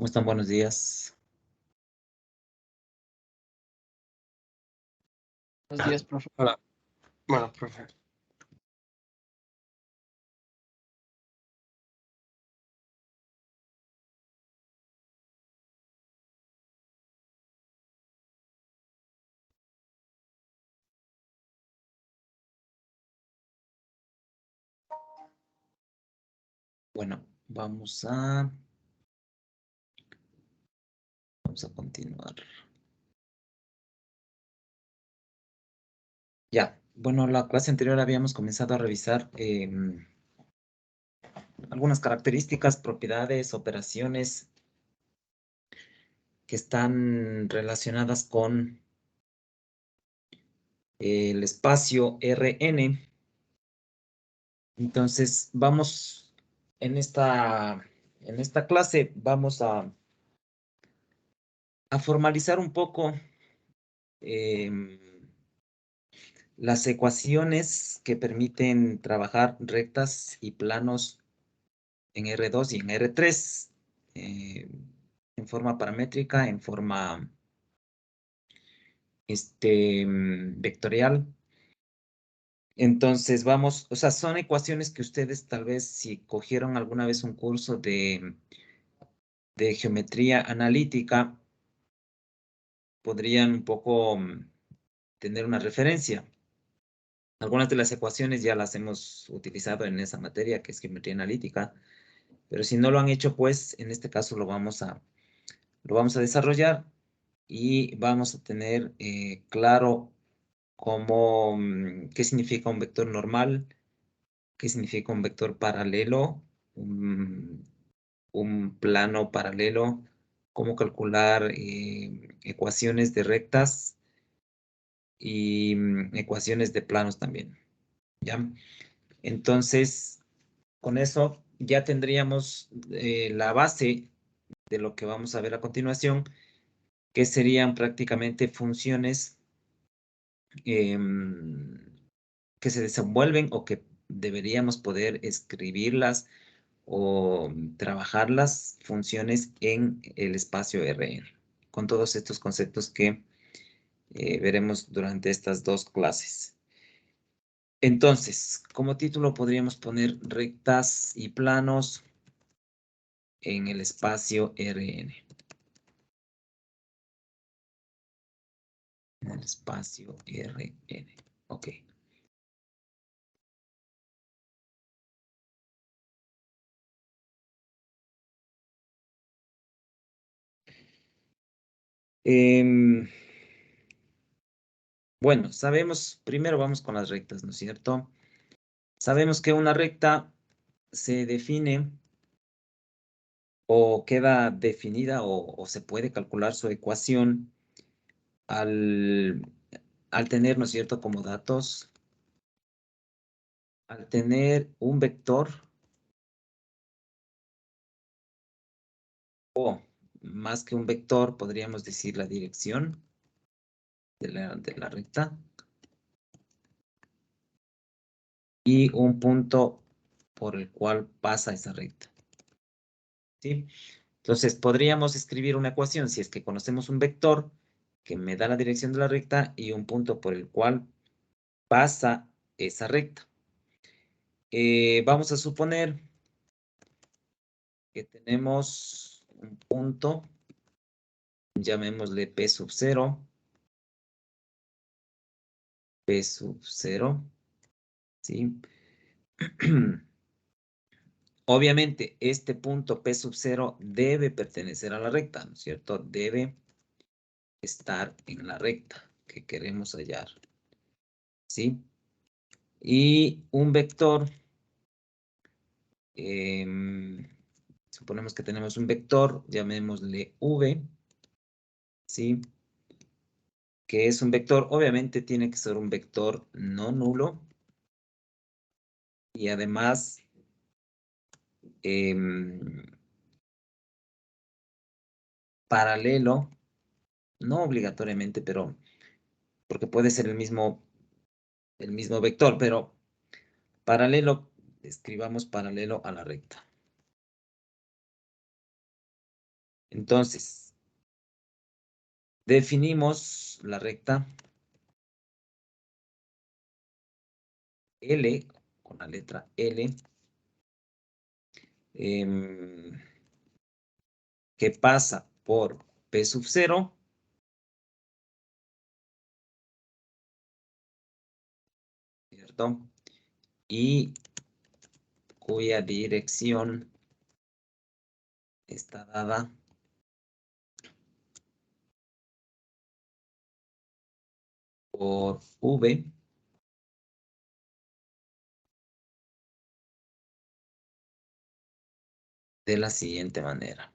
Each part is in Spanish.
¿Cómo están? Buenos días. Buenos días, profe. Hola. Bueno, profe. Bueno, vamos a continuar. Ya, bueno, la clase anterior habíamos comenzado a revisar algunas características, propiedades, operaciones que están relacionadas con el espacio Rn. Entonces, vamos en esta clase, vamos a formalizar un poco las ecuaciones que permiten trabajar rectas y planos en R2 y en R3, en forma paramétrica, en forma vectorial. Entonces vamos, o sea, son ecuaciones que ustedes tal vez si cogieron alguna vez un curso de geometría analítica, podrían un poco tener una referencia. Algunas de las ecuaciones ya las hemos utilizado en esa materia, que es geometría analítica, pero si no lo han hecho, pues en este caso lo vamos a desarrollar y vamos a tener claro cómo, qué significa un vector normal, qué significa un vector paralelo, un plano paralelo, cómo calcular ecuaciones de rectas y ecuaciones de planos también, ¿ya? Entonces, con eso ya tendríamos la base de lo que vamos a ver a continuación, que serían prácticamente funciones que se desenvuelven o que deberíamos poder escribirlas o trabajarlas funciones en el espacio Rn, con todos estos conceptos que veremos durante estas dos clases. Entonces, como título podríamos poner rectas y planos en el espacio Rn. En el espacio Rn. Ok. Bueno, sabemos, primero vamos con las rectas, ¿no es cierto? Sabemos que una recta se define o queda definida o se puede calcular su ecuación al tener, ¿no es cierto?, como datos, al tener un vector o más que un vector, podríamos decir la dirección de la recta y un punto por el cual pasa esa recta. ¿Sí? Entonces, podríamos escribir una ecuación si es que conocemos un vector que me da la dirección de la recta y un punto por el cual pasa esa recta. Vamos a suponer que tenemos un punto, llamémosle P sub 0, P sub 0, ¿sí? Obviamente, este punto P sub 0 debe pertenecer a la recta, ¿no es cierto? Debe estar en la recta que queremos hallar, ¿sí? Y un vector, suponemos que tenemos un vector, llamémosle V, ¿sí? Que es un vector, obviamente tiene que ser un vector no nulo, y además paralelo, no obligatoriamente, pero porque puede ser el mismo vector, pero paralelo, escribamos paralelo a la recta. Entonces, definimos la recta L, con la letra L, que pasa por P sub 0, ¿cierto? Y cuya dirección está dada por V de la siguiente manera.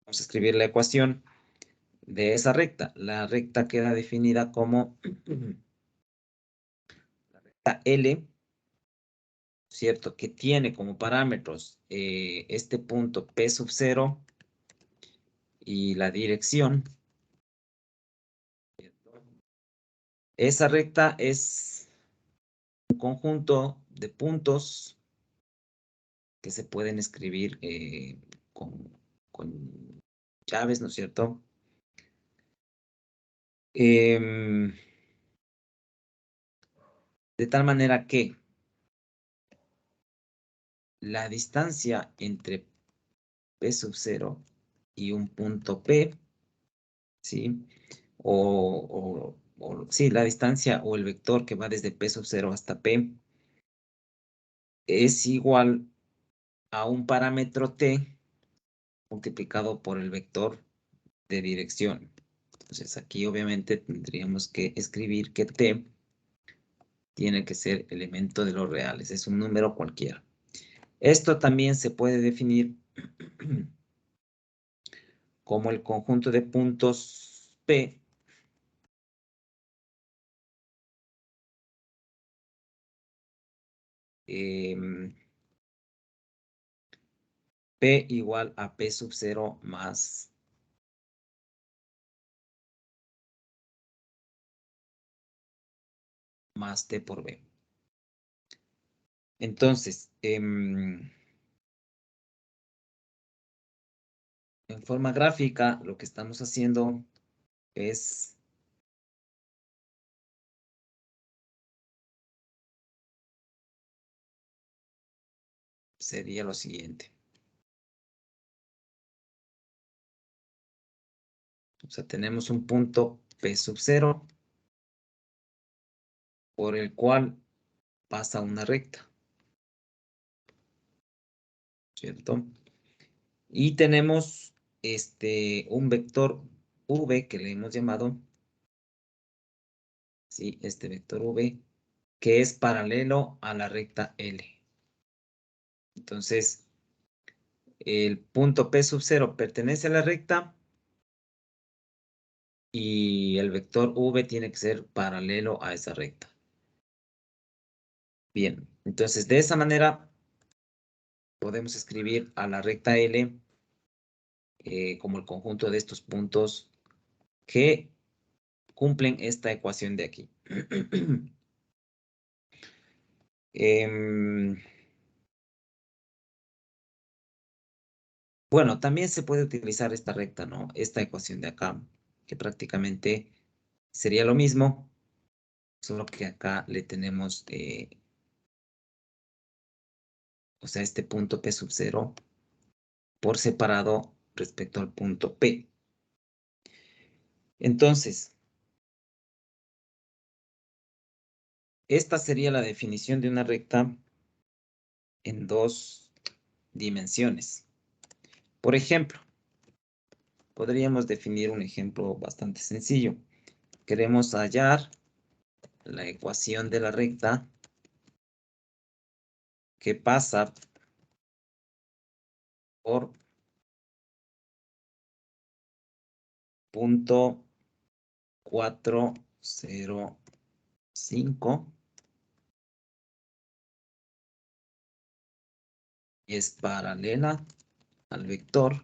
Vamos a escribir la ecuación de esa recta. La recta queda definida como la recta L, ¿cierto? Que tiene como parámetros este punto P sub 0 y la dirección, ¿cierto? Esa recta es un conjunto de puntos que se pueden escribir con llaves, ¿no es cierto? De tal manera que la distancia entre P sub 0 y un punto P, ¿sí? Sí, la distancia o el vector que va desde P sub 0 hasta P es igual a un parámetro T multiplicado por el vector de dirección. Entonces aquí obviamente tendríamos que escribir que T tiene que ser elemento de los reales, es un número cualquiera. Esto también se puede definir como el conjunto de puntos P P igual a P sub 0 más T por B. Entonces, en forma gráfica, lo que estamos haciendo es sería lo siguiente. O sea, tenemos un punto P sub 0 por el cual pasa una recta, ¿cierto? Y tenemos un vector V que le hemos llamado, ¿sí? Este vector V, que es paralelo a la recta L. Entonces, el punto P sub 0 pertenece a la recta y el vector V tiene que ser paralelo a esa recta. Bien, entonces de esa manera podemos escribir a la recta L como el conjunto de estos puntos que cumplen esta ecuación de aquí. Bueno, también se puede utilizar esta recta, ¿no? Esta ecuación de acá, que prácticamente sería lo mismo, solo que acá le tenemos, o sea, este punto P sub 0 por separado respecto al punto P. Entonces, esta sería la definición de una recta en dos dimensiones. Por ejemplo, podríamos definir un ejemplo bastante sencillo. Queremos hallar la ecuación de la recta que pasa por punto 405 y es paralela al vector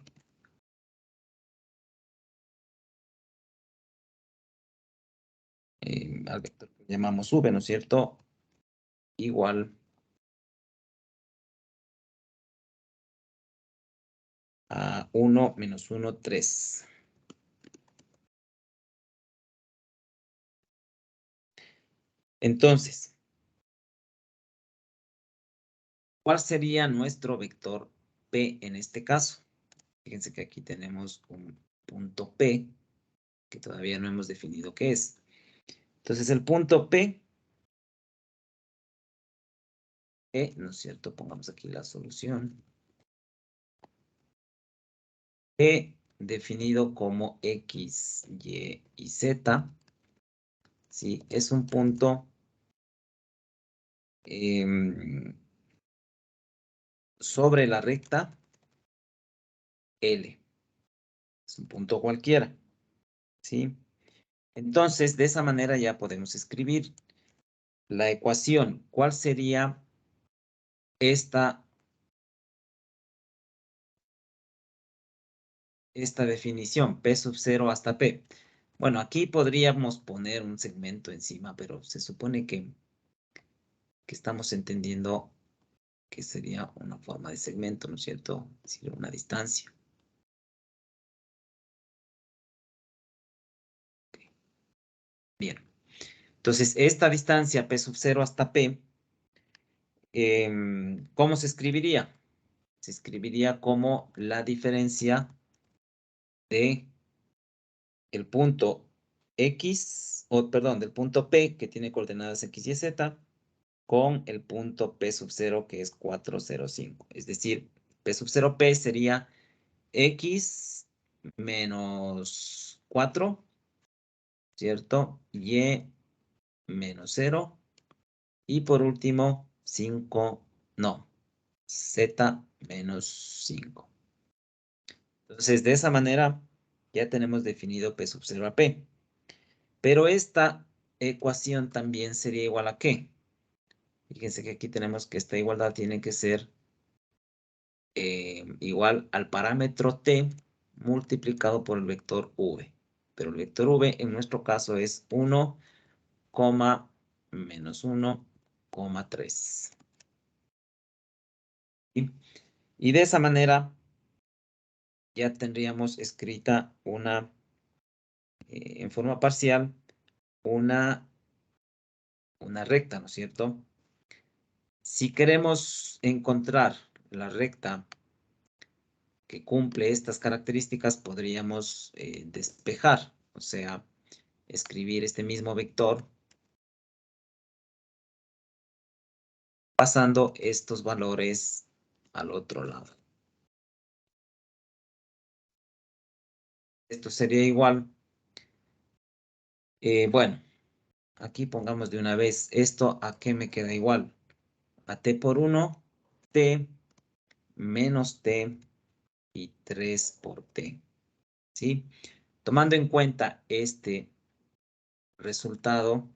que llamamos V, ¿no es cierto? Igual a 1 menos 1, 3. Entonces, ¿cuál sería nuestro vector P en este caso? Fíjense que aquí tenemos un punto P que todavía no hemos definido qué es. Entonces, el punto P, ¿no es cierto? Pongamos aquí la solución. P definido como X, Y y Z, ¿sí? Es un punto sobre la recta L. Es un punto cualquiera, ¿sí? Entonces, de esa manera ya podemos escribir la ecuación. ¿Cuál sería esta definición? P sub 0 hasta P. Bueno, aquí podríamos poner un segmento encima, pero se supone que estamos entendiendo que sería una forma de segmento, ¿no es cierto? Es decir, una distancia. Bien. Entonces, esta distancia P sub 0 hasta P, ¿cómo se escribiría? Se escribiría como la diferencia de el punto X, perdón, del punto P, que tiene coordenadas X, Y, Z, con el punto P sub 0, que es 405. Es decir, P sub 0 P sería X menos 4, ¿cierto? Y menos 0. Y por último, 5, no, Z menos 5. Entonces, de esa manera, ya tenemos definido P sub 0 a P. Pero esta ecuación también sería igual a ¿qué? Fíjense que aquí tenemos que esta igualdad tiene que ser igual al parámetro t multiplicado por el vector v. Pero el vector v en nuestro caso es 1, menos 1, 3. Y de esa manera ya tendríamos escrita en forma parcial una recta, ¿no es cierto? Si queremos encontrar la recta que cumple estas características, podríamos despejar, o sea, escribir este mismo vector pasando estos valores al otro lado. Esto sería igual. Bueno, aquí pongamos de una vez esto a qué me queda igual. A t por 1, t menos t y 3 por t. ¿Sí? Tomando en cuenta este resultado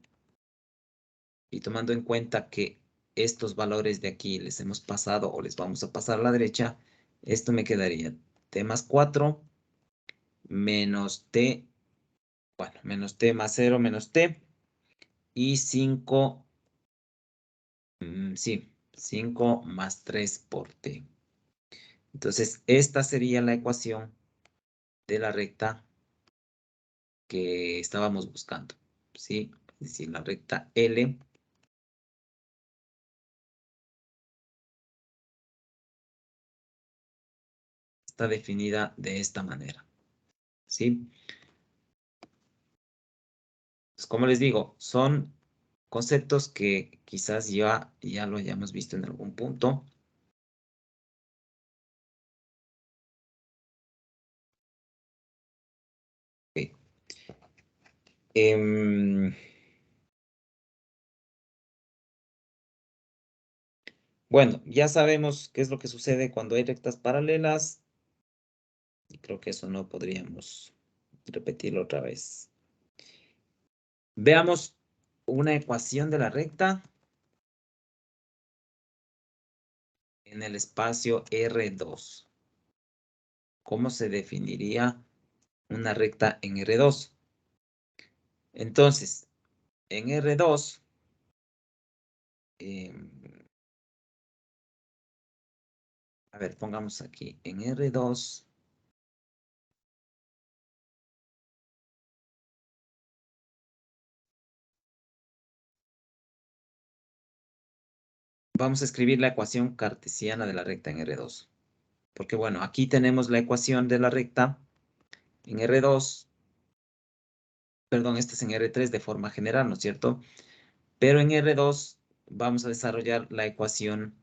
y tomando en cuenta que estos valores de aquí les hemos pasado o les vamos a pasar a la derecha, esto me quedaría t más 4 menos t, bueno, menos t más 0 menos t y 5, sí, 5 más 3 por t. Entonces, esta sería la ecuación de la recta que estábamos buscando, ¿sí? Es decir, la recta L está definida de esta manera, ¿sí? Pues como les digo, son conceptos que quizás ya lo hayamos visto en algún punto. Okay. Bueno, ya sabemos qué es lo que sucede cuando hay rectas paralelas. Y creo que eso no podríamos repetirlo otra vez. Veamos una ecuación de la recta en el espacio R2. ¿Cómo se definiría una recta en R2? Entonces, en R2, A ver, pongamos aquí en R2. Vamos a escribir la ecuación cartesiana de la recta en R2. Porque bueno, aquí tenemos la ecuación de la recta en R2. Perdón, este es en R3 de forma general, ¿no es cierto? Pero en R2 vamos a desarrollar la ecuación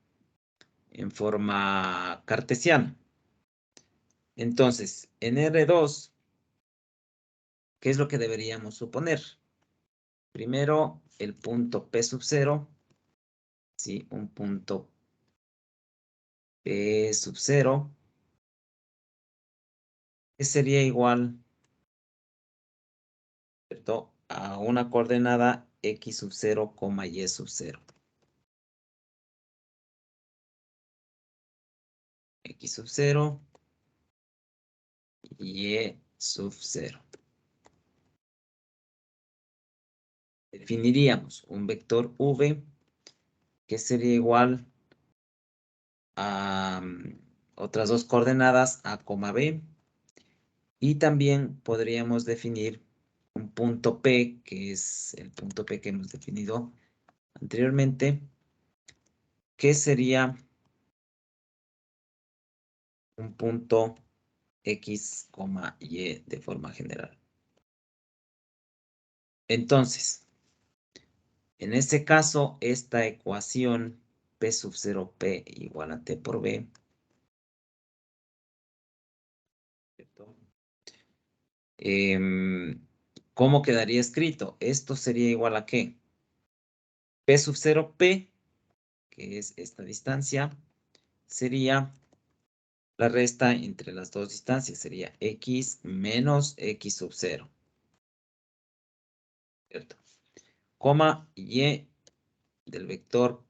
en forma cartesiana. Entonces, en R2, ¿qué es lo que deberíamos suponer? Primero, el punto P sub 0. Sí, un punto P sub 0. Que sería igual, ¿cierto?, a una coordenada X sub 0, Y sub 0. X sub 0, Y sub 0. Definiríamos un vector V que sería igual a otras dos coordenadas A, B. Y también podríamos definir un punto P, que es el punto P que hemos definido anteriormente, que sería un punto X, Y de forma general. Entonces, en este caso, esta ecuación P sub 0P igual a T por B, ¿cierto? ¿Cómo quedaría escrito? Esto sería igual a ¿qué? P sub 0P, que es esta distancia, sería la resta entre las dos distancias, sería X menos X sub 0, ¿cierto? Coma Y del vector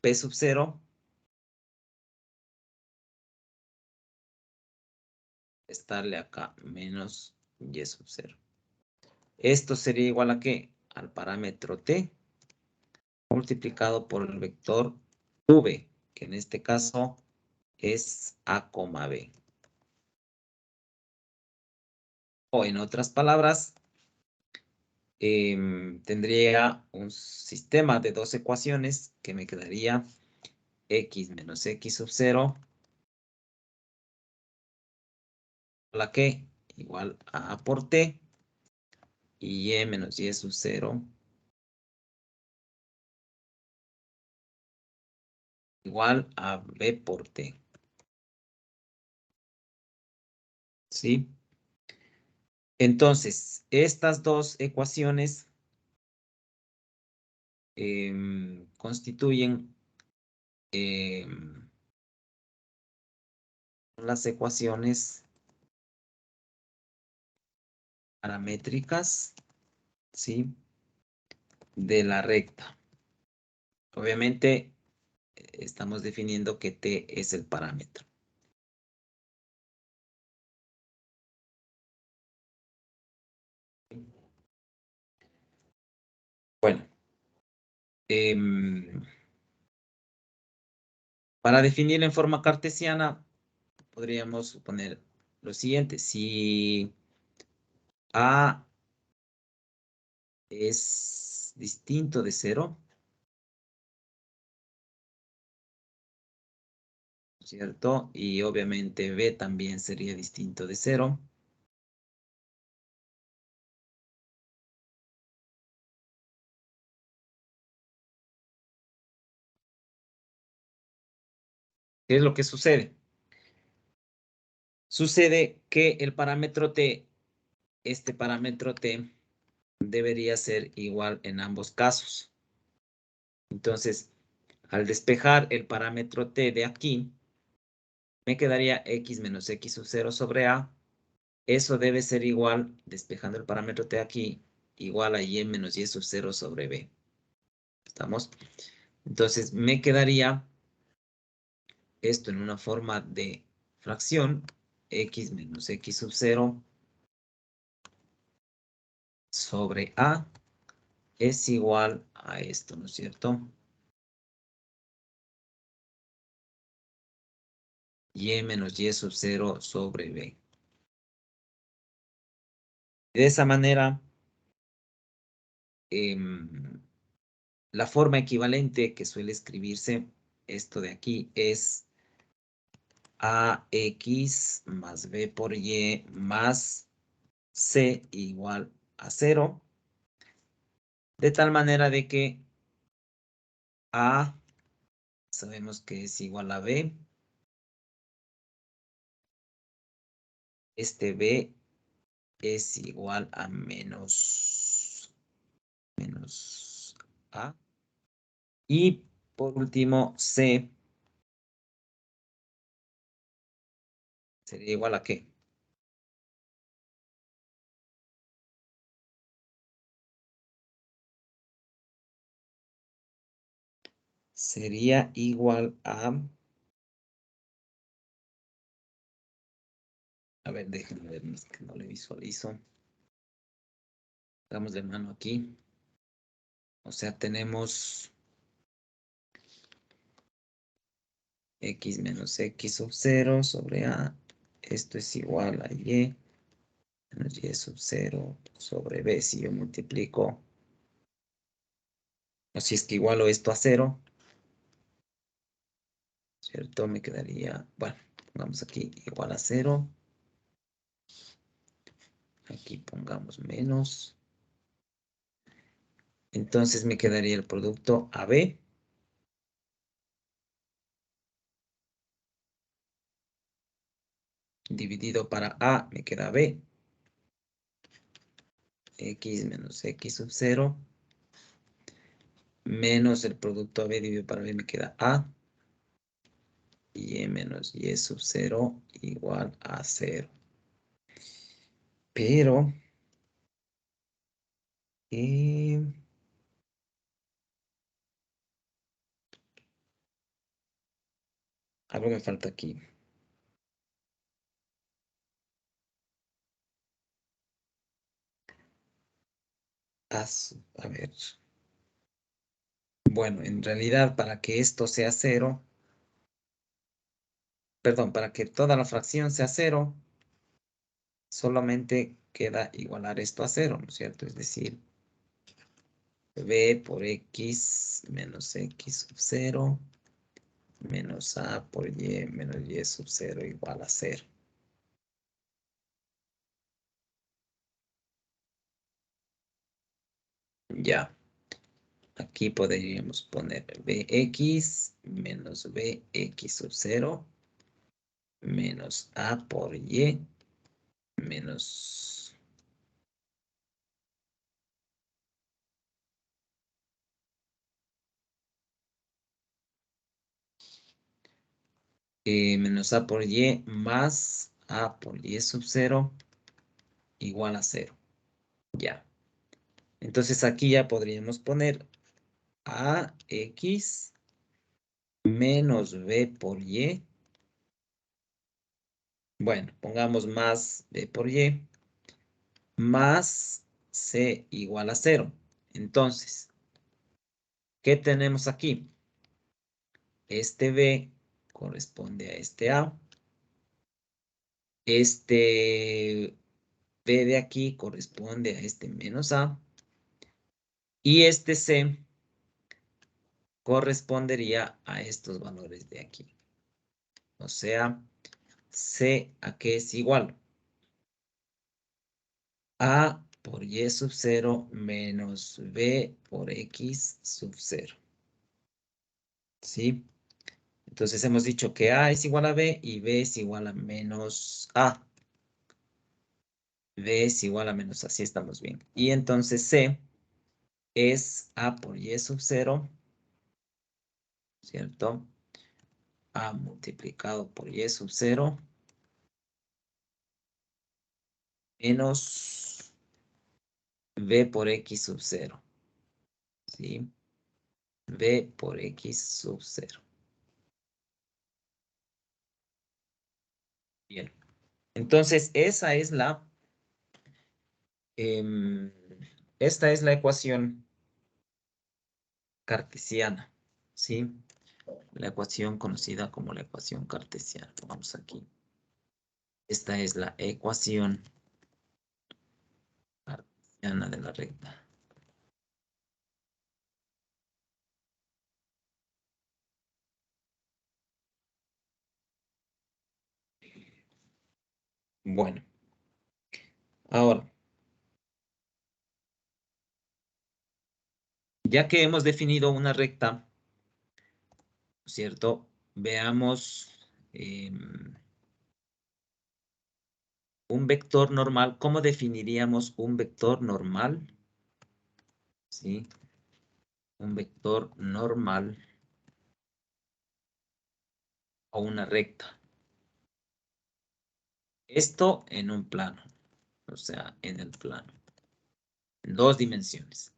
P sub 0, estarle acá menos Y sub 0. Esto sería igual a ¿qué? Al parámetro T multiplicado por el vector V, que en este caso es A, B. O en otras palabras, tendría un sistema de dos ecuaciones que me quedaría X menos X sub 0, la que igual a por T, y Y menos Y sub 0 igual a B por T. ¿Sí? Entonces, estas dos ecuaciones constituyen las ecuaciones paramétricas, ¿sí?, de la recta. Obviamente, estamos definiendo que T es el parámetro. Bueno, para definir en forma cartesiana, podríamos suponer lo siguiente. Si A es distinto de 0, ¿cierto? Y obviamente B también sería distinto de 0. ¿Qué es lo que sucede? Sucede que el parámetro T, este parámetro T, debería ser igual en ambos casos. Entonces, al despejar el parámetro T de aquí, me quedaría X menos X sub 0 sobre A. Eso debe ser igual, despejando el parámetro T aquí, igual a Y menos Y sub 0 sobre B. ¿Estamos? Entonces, me quedaría esto en una forma de fracción, X menos X sub 0 sobre A es igual a esto, ¿no es cierto? y menos y sub 0 sobre b. De esa manera, la forma equivalente que suele escribirse esto de aquí es ax más b por y más c igual a 0, de tal manera de que a sabemos que es igual a b, este b es igual a menos a, y por último c sería igual a ¿qué? Sería igual a ver, déjenme ver, es que no le visualizo. Hagamos de mano aquí. O sea, tenemos x menos x sub 0 sobre a. Esto es igual a y menos y sub 0 sobre b. Si yo multiplico, o si es que igualo esto a 0, ¿cierto? Me quedaría, bueno, pongamos aquí igual a 0. Aquí pongamos menos. Entonces me quedaría el producto AB dividido para A, me queda B. X menos X sub 0 menos el producto AB dividido para B me queda A. Y menos Y sub 0 igual a 0. Pero algo me falta aquí. A ver. Bueno, en realidad para que esto sea 0, perdón, para que toda la fracción sea 0, solamente queda igualar esto a 0, ¿no es cierto? Es decir, b por x menos x sub 0 menos a por y menos y sub 0 igual a 0. Ya. Aquí podríamos poner bx menos bx sub 0 menos a por y menos menos a por y más a por y sub 0 igual a 0. Ya. Entonces aquí ya podríamos poner ax menos b por y. Bueno, pongamos más b por y más c igual a 0. Entonces, ¿qué tenemos aquí? Este b corresponde a este a. Este b de aquí corresponde a este menos a. Y este c correspondería a estos valores de aquí. O sea, c a qué es igual. A por y sub 0 menos b por x sub 0. ¿Sí? Entonces hemos dicho que a es igual a b y b es igual a menos a. B es igual a menos a, así estamos bien. Y entonces c es a por y sub 0, ¿cierto? A multiplicado por y sub 0 menos b por x sub 0. ¿Sí? B por x sub 0. Bien. Entonces, esa es esta es la ecuación cartesiana, ¿sí? la ecuación conocida como la ecuación cartesiana. Vamos aquí. Esta es la ecuación cartesiana de la recta. Bueno, ahora, ya que hemos definido una recta, ¿cierto? Veamos un vector normal. ¿Cómo definiríamos un vector normal? ¿Sí? Un vector normal o una recta. Esto en un plano, o sea, en el plano, en 2 dimensiones.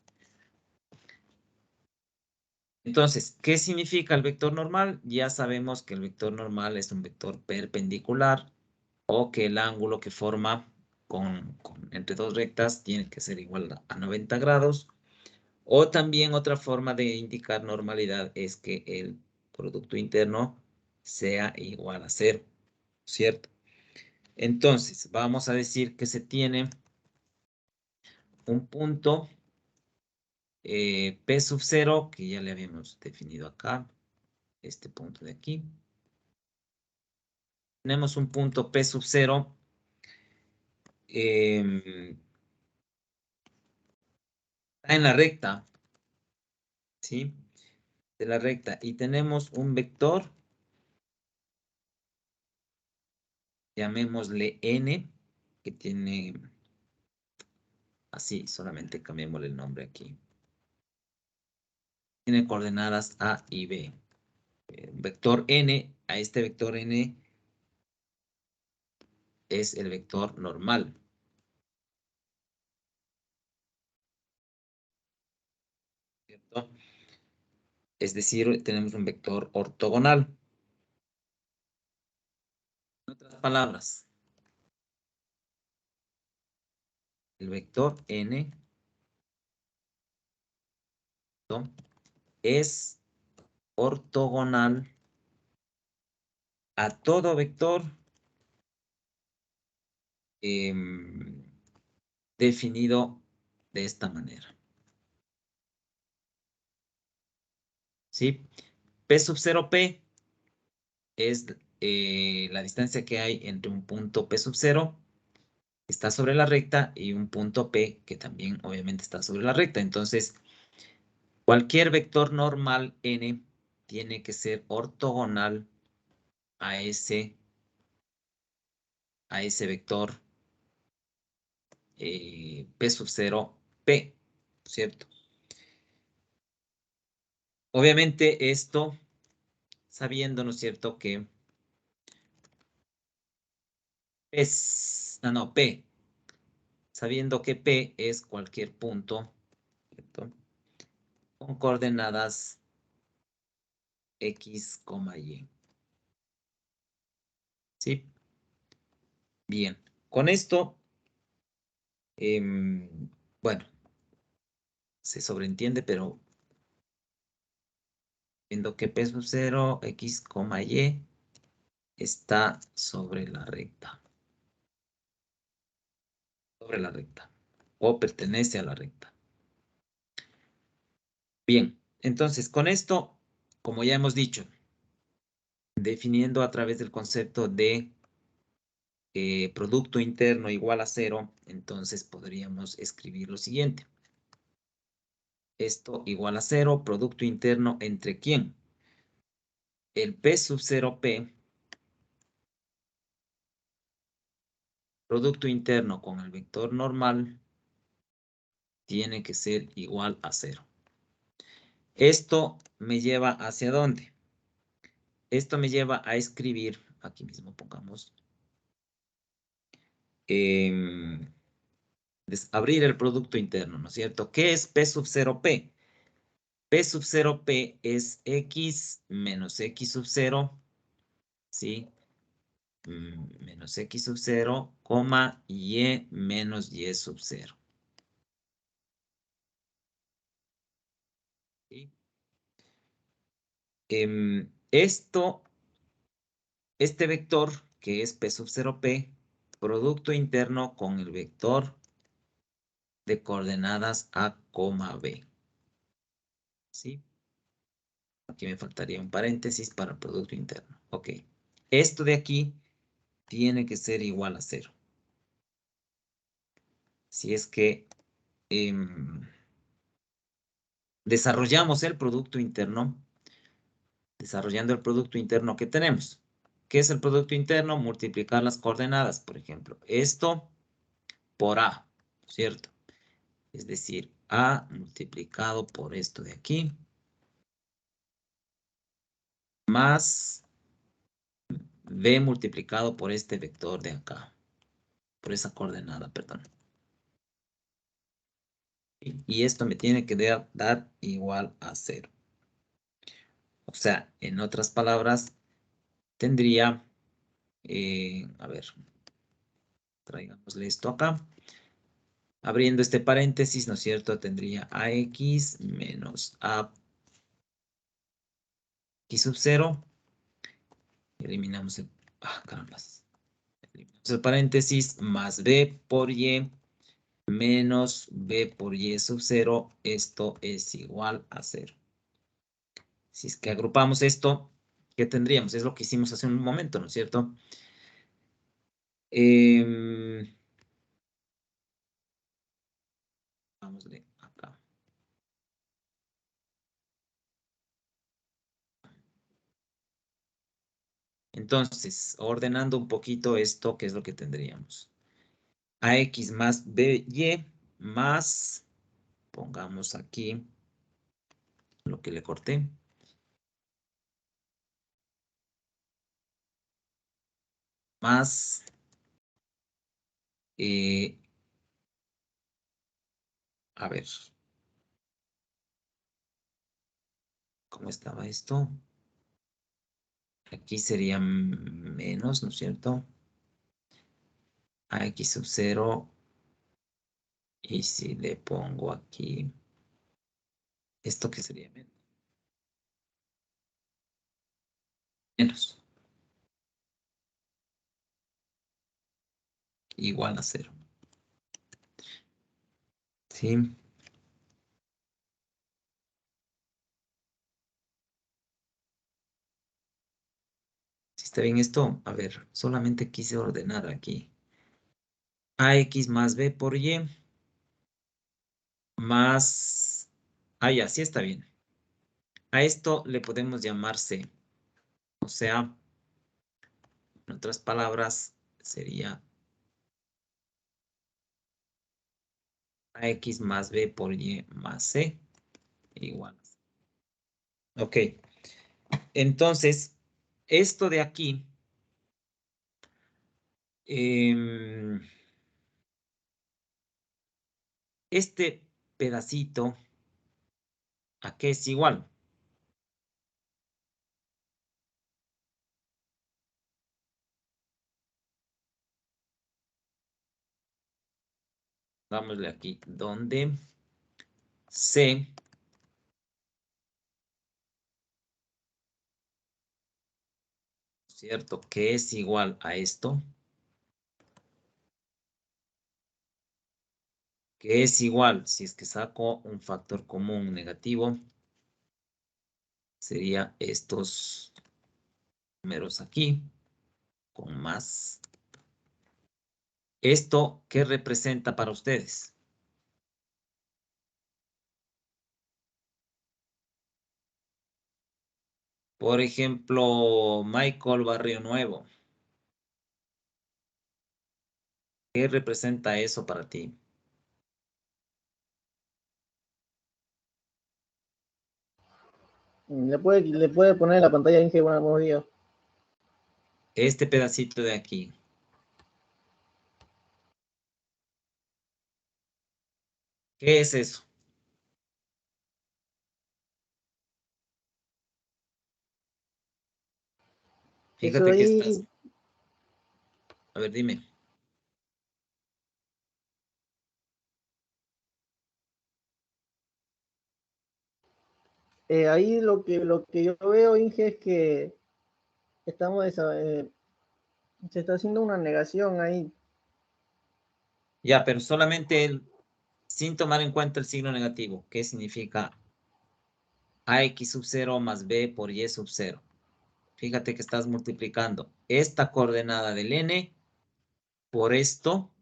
Entonces, ¿qué significa el vector normal? Ya sabemos que el vector normal es un vector perpendicular o que el ángulo que forma entre dos rectas tiene que ser igual a 90 grados. O también otra forma de indicar normalidad es que el producto interno sea igual a 0, ¿cierto? Entonces, vamos a decir que se tiene un punto P sub 0, que ya le habíamos definido acá, este punto de aquí. Tenemos un punto P sub 0 está en la recta, ¿sí? De la recta. Y tenemos un vector, llamémosle N, que tiene, así, solamente cambiémosle el nombre aquí. Tiene coordenadas A y B. Vector N, a este vector N es el vector normal. ¿Cierto? Es decir, tenemos un vector ortogonal. En otras palabras, el vector N, ¿no?, es ortogonal a todo vector definido de esta manera. ¿Sí? P sub 0P es la distancia que hay entre un punto P sub 0 que está sobre la recta y un punto P que también obviamente está sobre la recta. Entonces, cualquier vector normal N tiene que ser ortogonal a ese vector P sub 0 P, ¿cierto? Obviamente esto sabiendo, ¿no es cierto?, que P, sabiendo que P es cualquier punto, ¿cierto?, con coordenadas X, Y. ¿Sí? Bien. Con esto, bueno, se sobreentiende, pero viendo que P sub 0, X, Y está sobre la recta. Sobre la recta. O pertenece a la recta. Bien. Entonces, con esto, como ya hemos dicho, definiendo a través del concepto de producto interno igual a 0, entonces podríamos escribir lo siguiente. Esto igual a 0, producto interno entre ¿quién? El P sub 0P, producto interno con el vector normal, tiene que ser igual a 0. Esto me lleva ¿hacia dónde? Esto me lleva a escribir, aquí mismo pongamos, abrir el producto interno, ¿no es cierto? ¿Qué es P sub 0P? P sub 0P es X menos X sub 0, ¿sí? Menos X sub 0, coma, Y menos Y sub 0. ¿Sí? Este vector, que es P sub 0P, producto interno con el vector de coordenadas A, B. ¿Sí? Aquí me faltaría un paréntesis para el producto interno. Ok. Esto de aquí tiene que ser igual a 0. Si es que desarrollamos el producto interno, desarrollando el producto interno que tenemos. ¿Qué es el producto interno? Multiplicar las coordenadas, por ejemplo. Esto por A, ¿cierto? Es decir, A multiplicado por esto de aquí, más B multiplicado por este vector de acá, por esa coordenada, perdón. Y esto me tiene que dar igual a 0. O sea, en otras palabras, tendría, a ver, traigámosle esto acá. Abriendo este paréntesis, ¿no es cierto? Tendría AX menos A X sub 0. Eliminamos el, carambas. Eliminamos el paréntesis más B por Y menos B por Y sub 0. Esto es igual a 0. Si es que agrupamos esto, ¿qué tendríamos? Es lo que hicimos hace un momento, ¿no es cierto? Vámosle acá. Entonces, ordenando un poquito esto, ¿qué es lo que tendríamos? AX más BY más, pongamos aquí lo que le corté, más a ver, ¿cómo estaba esto? Aquí sería menos, ¿no es cierto? AX sub 0. Y si le pongo aquí, ¿esto qué sería? Menos. Igual a 0. ¿Sí? ¿Sí está bien esto? A ver, solamente quise ordenar aquí. AX más B por Y más... Ah, ya, sí está bien. A esto le podemos llamar C. O sea, en otras palabras, sería AX más B por Y más C igual. Ok. Entonces, esto de aquí... este pedacito, ¿a qué es igual? Dámosle aquí, donde C, ¿cierto? Que es igual a esto, que es igual, si es que saco un factor común negativo, sería estos números aquí, con más. ¿Esto qué representa para ustedes? Por ejemplo, Michael Barrio Nuevo. ¿Qué representa eso para ti? Le puede poner en la pantalla Inge buenos días. Este pedacito de aquí. ¿Qué es eso? Eso Fíjate que estás... ahí, A ver, dime. Ahí lo que yo veo, Inge, es que se está haciendo una negación ahí. Ya, pero solamente sin tomar en cuenta el signo negativo, que significa AX sub 0 más B por Y sub 0. Fíjate que estás multiplicando esta coordenada del N por esto,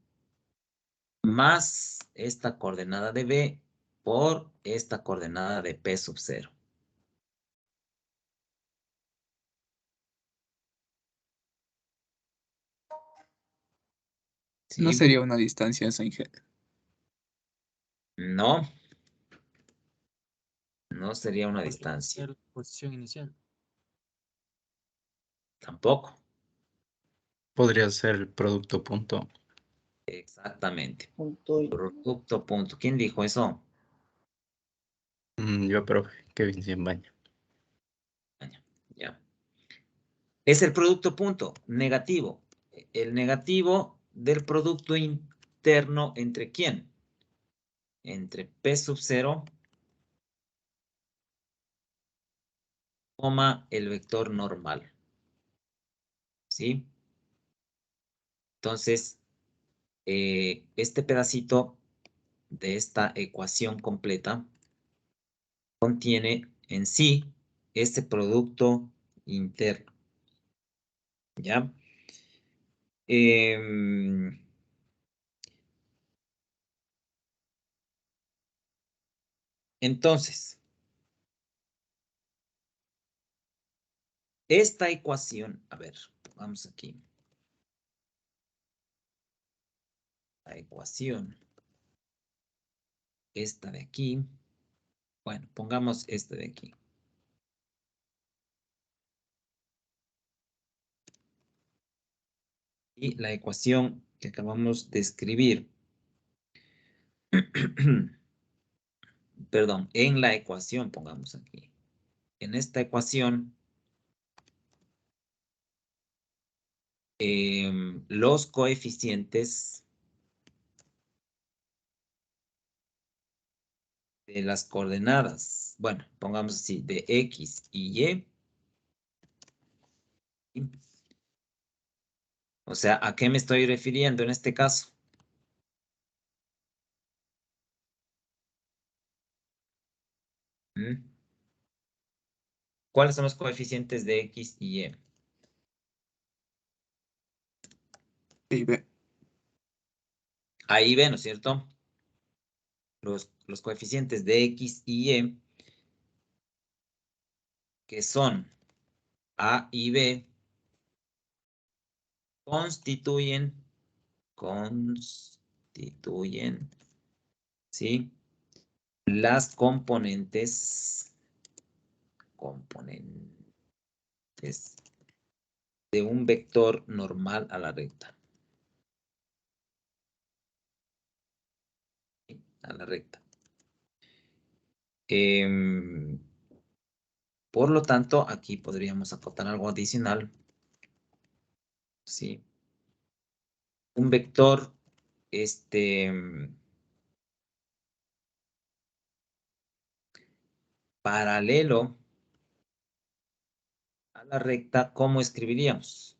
más esta coordenada de B por esta coordenada de P sub 0. No ¿Sí? sería una distancia esa, Inge. No, no sería una Podría distancia. ser posición inicial. Tampoco. Podría ser el producto punto. Exactamente. Punto y- Producto punto. ¿Quién dijo eso? Yo, profe, Kevin Cienbaña. Ya. Es el producto punto negativo. El negativo del producto interno ¿entre quién? Entre P sub 0, coma el vector normal. ¿Sí? Entonces, este pedacito de esta ecuación completa contiene en sí este producto interno. ¿Ya? Entonces, esta ecuación, a ver, vamos aquí. La ecuación, esta de aquí. Bueno, pongamos esta de aquí. Y la ecuación que acabamos de escribir. Perdón, en la ecuación, pongamos aquí. En esta ecuación, los coeficientes de las coordenadas, bueno, pongamos así, de X y Y. O sea, ¿a qué me estoy refiriendo en este caso? ¿Mm? ¿Cuáles son los coeficientes de X y Y? Sí, ve. A y B, ¿no es cierto? Los coeficientes de X y Y, que son A y B, constituyen, ¿sí? Las componentes de un vector normal a la recta. ¿Sí? A la recta. Por lo tanto, aquí podríamos acotar algo adicional. ¿Sí? Un vector, paralelo a la recta, ¿cómo escribiríamos?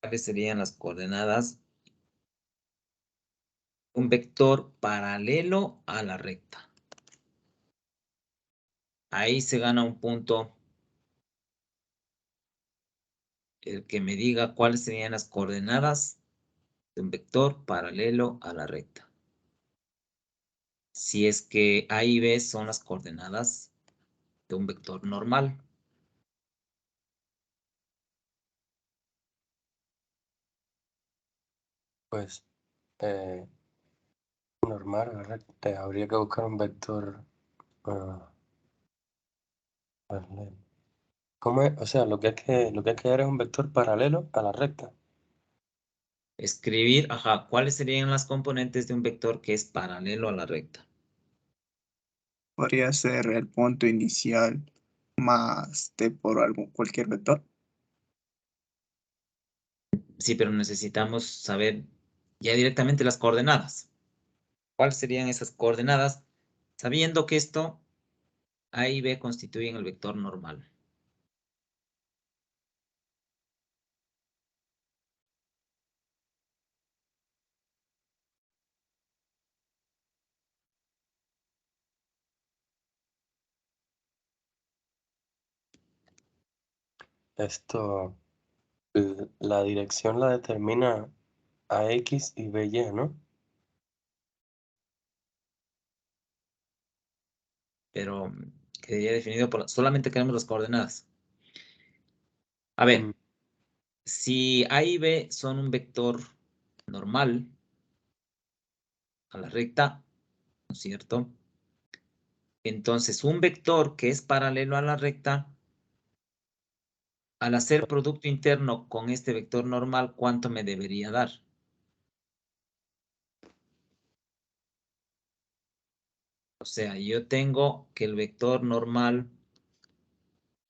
¿Cuáles serían las coordenadas? Un vector paralelo a la recta. Ahí se gana un punto el que me diga cuáles serían las coordenadas de un vector paralelo a la recta. Si es que A y B son las coordenadas de un vector normal. Pues normal, ¿verdad? Habría que buscar un vector. Paralelo. ¿Cómo es? O sea, lo que hay que dar es un vector paralelo a la recta. Escribir, ajá, ¿cuáles serían las componentes de un vector que es paralelo a la recta? Podría ser el punto inicial más t por cualquier vector. Sí, pero necesitamos saber ya directamente las coordenadas. ¿Cuáles serían esas coordenadas Sabiendo que esto, A y B constituyen el vector normal. Esto, la dirección la determina AX y BY, ¿no? Pero quedaría definido por... Solamente queremos las coordenadas. A ver, si A y B son un vector normal a la recta, ¿no es cierto? Entonces, un vector que es paralelo a la recta, al hacer producto interno con este vector normal, ¿cuánto me debería dar? O sea, yo tengo que el vector normal,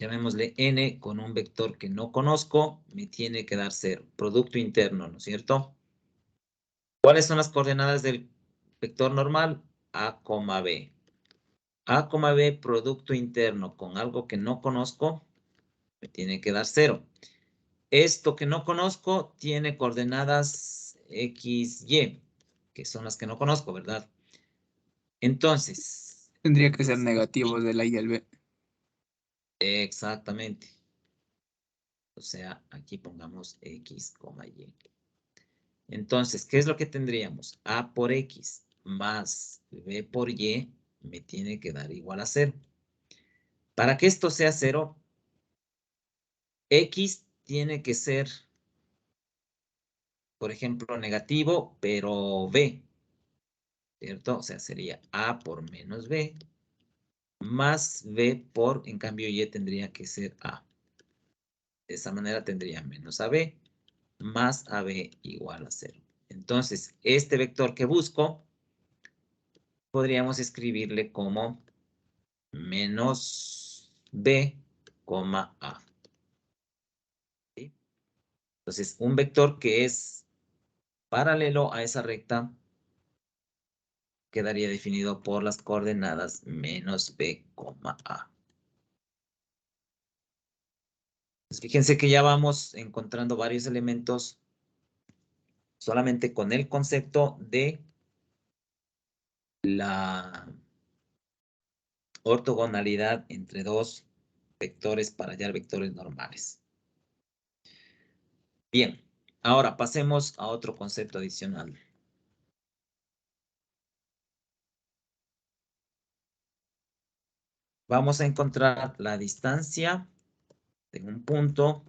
llamémosle n, con un vector que no conozco, me tiene que dar 0. Producto interno, ¿no es cierto? ¿Cuáles son las coordenadas del vector normal? A, B. A, B, producto interno con algo que no conozco, me tiene que dar 0. Esto que no conozco tiene coordenadas X, Y, que son las que no conozco, ¿verdad? Entonces, Tendría que ser negativos de la y del B. exactamente. O sea, aquí pongamos X, Y. Entonces, ¿qué es lo que tendríamos? A por X más B por Y me tiene que dar igual a 0. Para que esto sea 0, X tiene que ser, por ejemplo, negativo, pero B, ¿cierto? O sea, sería A por menos B más B por, en cambio, Y tendría que ser A. De esa manera tendría menos AB más AB igual a 0. Entonces, este vector que busco, podríamos escribirle como menos B, A. ¿Sí? Entonces, un vector que es paralelo a esa recta quedaría definido por las coordenadas menos B, A. Pues fíjense que ya vamos encontrando varios elementos solamente con el concepto de la ortogonalidad entre dos vectores para hallar vectores normales. Bien, ahora pasemos a otro concepto adicional. Vamos a encontrar la distancia de un punto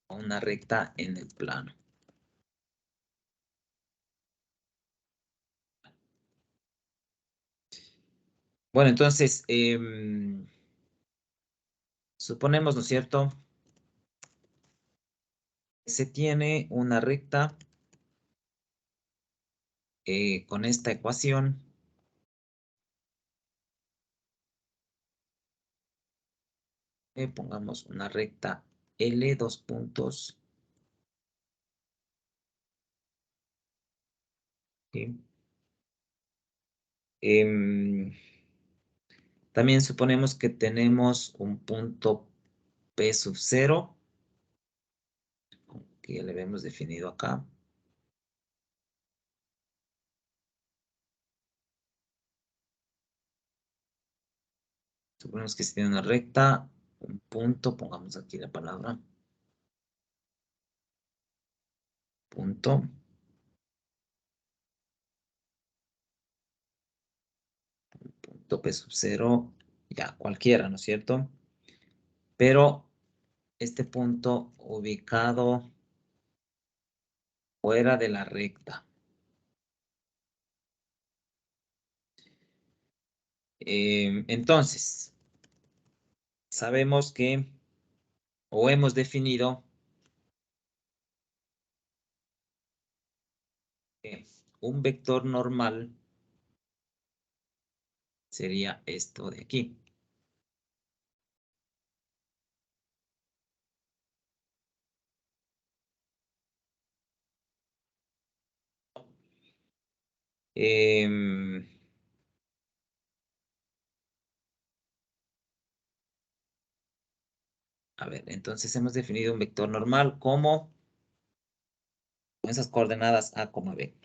a una recta en el plano. Bueno, entonces, suponemos, ¿no es cierto?, que se tiene una recta con esta ecuación. Pongamos una recta L, dos puntos. ¿Sí? También suponemos que tenemos un punto P sub 0, que ya le habíamos definido acá. Suponemos que se tiene una recta, un punto, pongamos aquí la palabra. Punto. Punto P sub 0, ya, cualquiera, ¿no es cierto? Pero este punto ubicado fuera de la recta. Entonces, sabemos que, o hemos definido, que un vector normal sería esto de aquí. Em, a ver, entonces hemos definido un vector normal como con esas coordenadas A, B.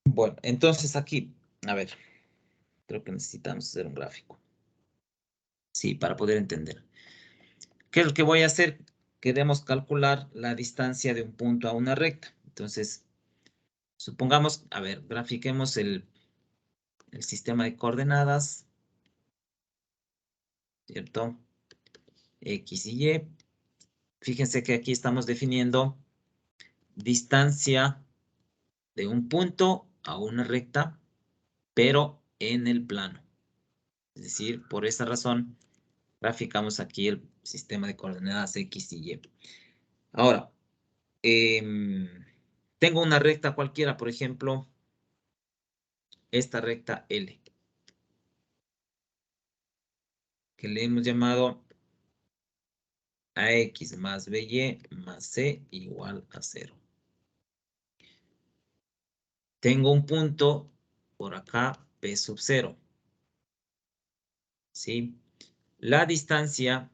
Bueno, entonces aquí, a ver, creo que necesitamos hacer un gráfico. Sí, para poder entender. ¿Qué es lo que voy a hacer? Queremos calcular la distancia de un punto a una recta. Entonces, supongamos, a ver, grafiquemos el sistema de coordenadas, ¿cierto? X y Y. Fíjense que aquí estamos definiendo distancia de un punto a una recta, pero en el plano. Es decir, por esa razón, graficamos aquí el sistema de coordenadas X y Y. Ahora, tengo una recta cualquiera, por ejemplo, esta recta L, que le hemos llamado AX más BY más C igual a 0. Tengo un punto por acá, P sub 0. ¿Sí? La distancia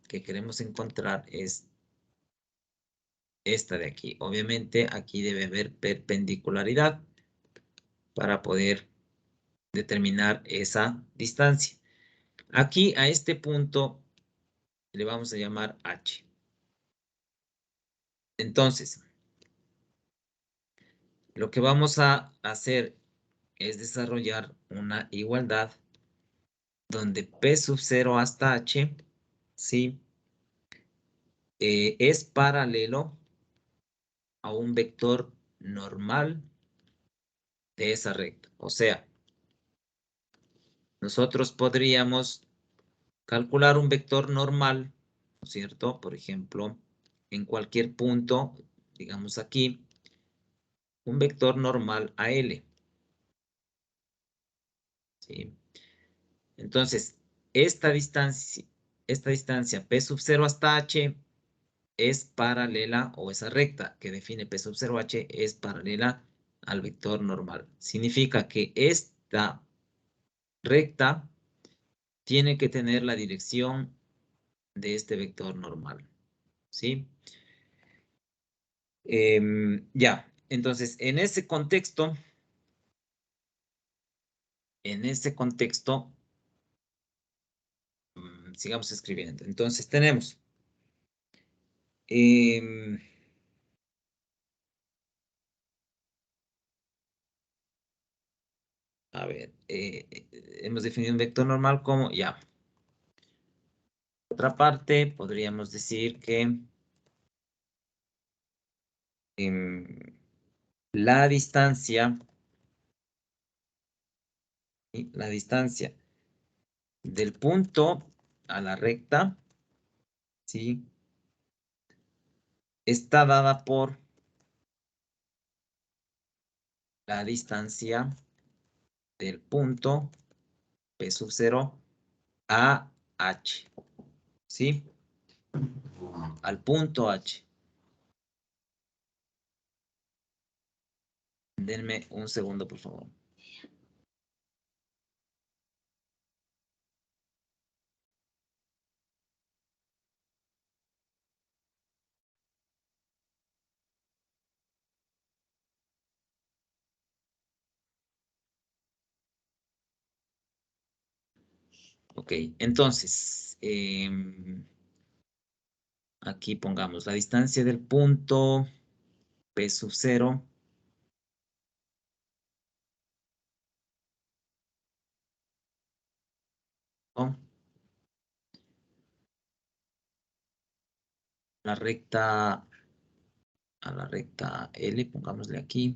que queremos encontrar es esta de aquí. Obviamente aquí debe haber perpendicularidad para poder determinar esa distancia. Aquí a este punto le vamos a llamar H. Entonces, lo que vamos a hacer es desarrollar una igualdad donde P sub 0 hasta H, ¿sí? Es paralelo a un vector normal de esa recta. O sea, nosotros podríamos calcular un vector normal, ¿no es cierto? Por ejemplo, en cualquier punto, digamos aquí, un vector normal a L. ¿Sí? Entonces, esta distancia P sub 0 hasta H es paralela, o esa recta que define P sub 0 H es paralela al vector normal. Significa que esta recta tiene que tener la dirección de este vector normal. ¿Sí? Ya, entonces, en ese contexto, sigamos escribiendo. Entonces, tenemos a ver, hemos definido un vector normal como, ya. Por otra parte, podríamos decir que la distancia del punto a la recta, ¿sí? Está dada por la distancia del punto P sub 0 a H, ¿sí? Al punto H. Denme un segundo, por favor. Ok, entonces, aquí pongamos la distancia del punto P sub 0 a la recta L, pongámosle aquí.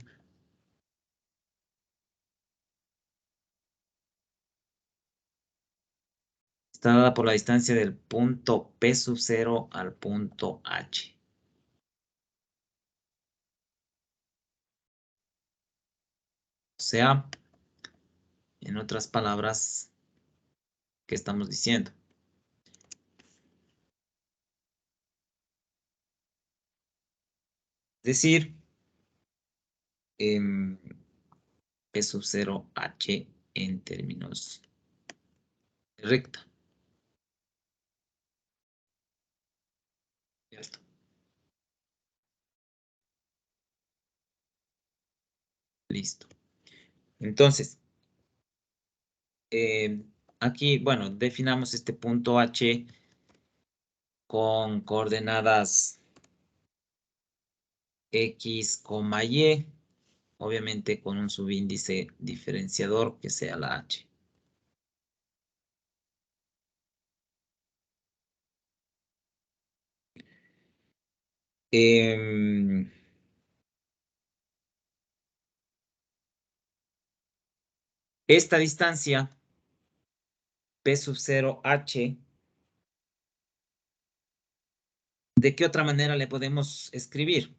Está dada por la distancia del punto P sub 0 al punto H. O sea, en otras palabras, ¿qué estamos diciendo? decir, P sub 0 H en términos de recta. ¿Cierto? Listo. Entonces, aquí, bueno, definamos este punto H con coordenadas X, Y, obviamente con un subíndice diferenciador que sea la H. Esta distancia, P sub 0 H, ¿de qué otra manera le podemos escribir?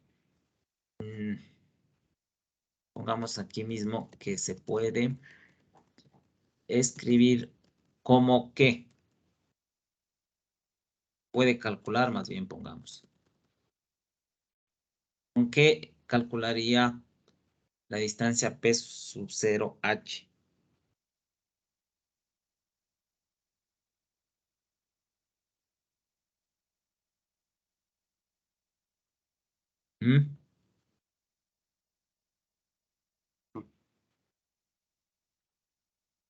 Pongamos aquí mismo que se puede escribir como que. Puede calcular, más bien pongamos. ¿Con qué calcularía la distancia P sub 0 H? ¿Mm?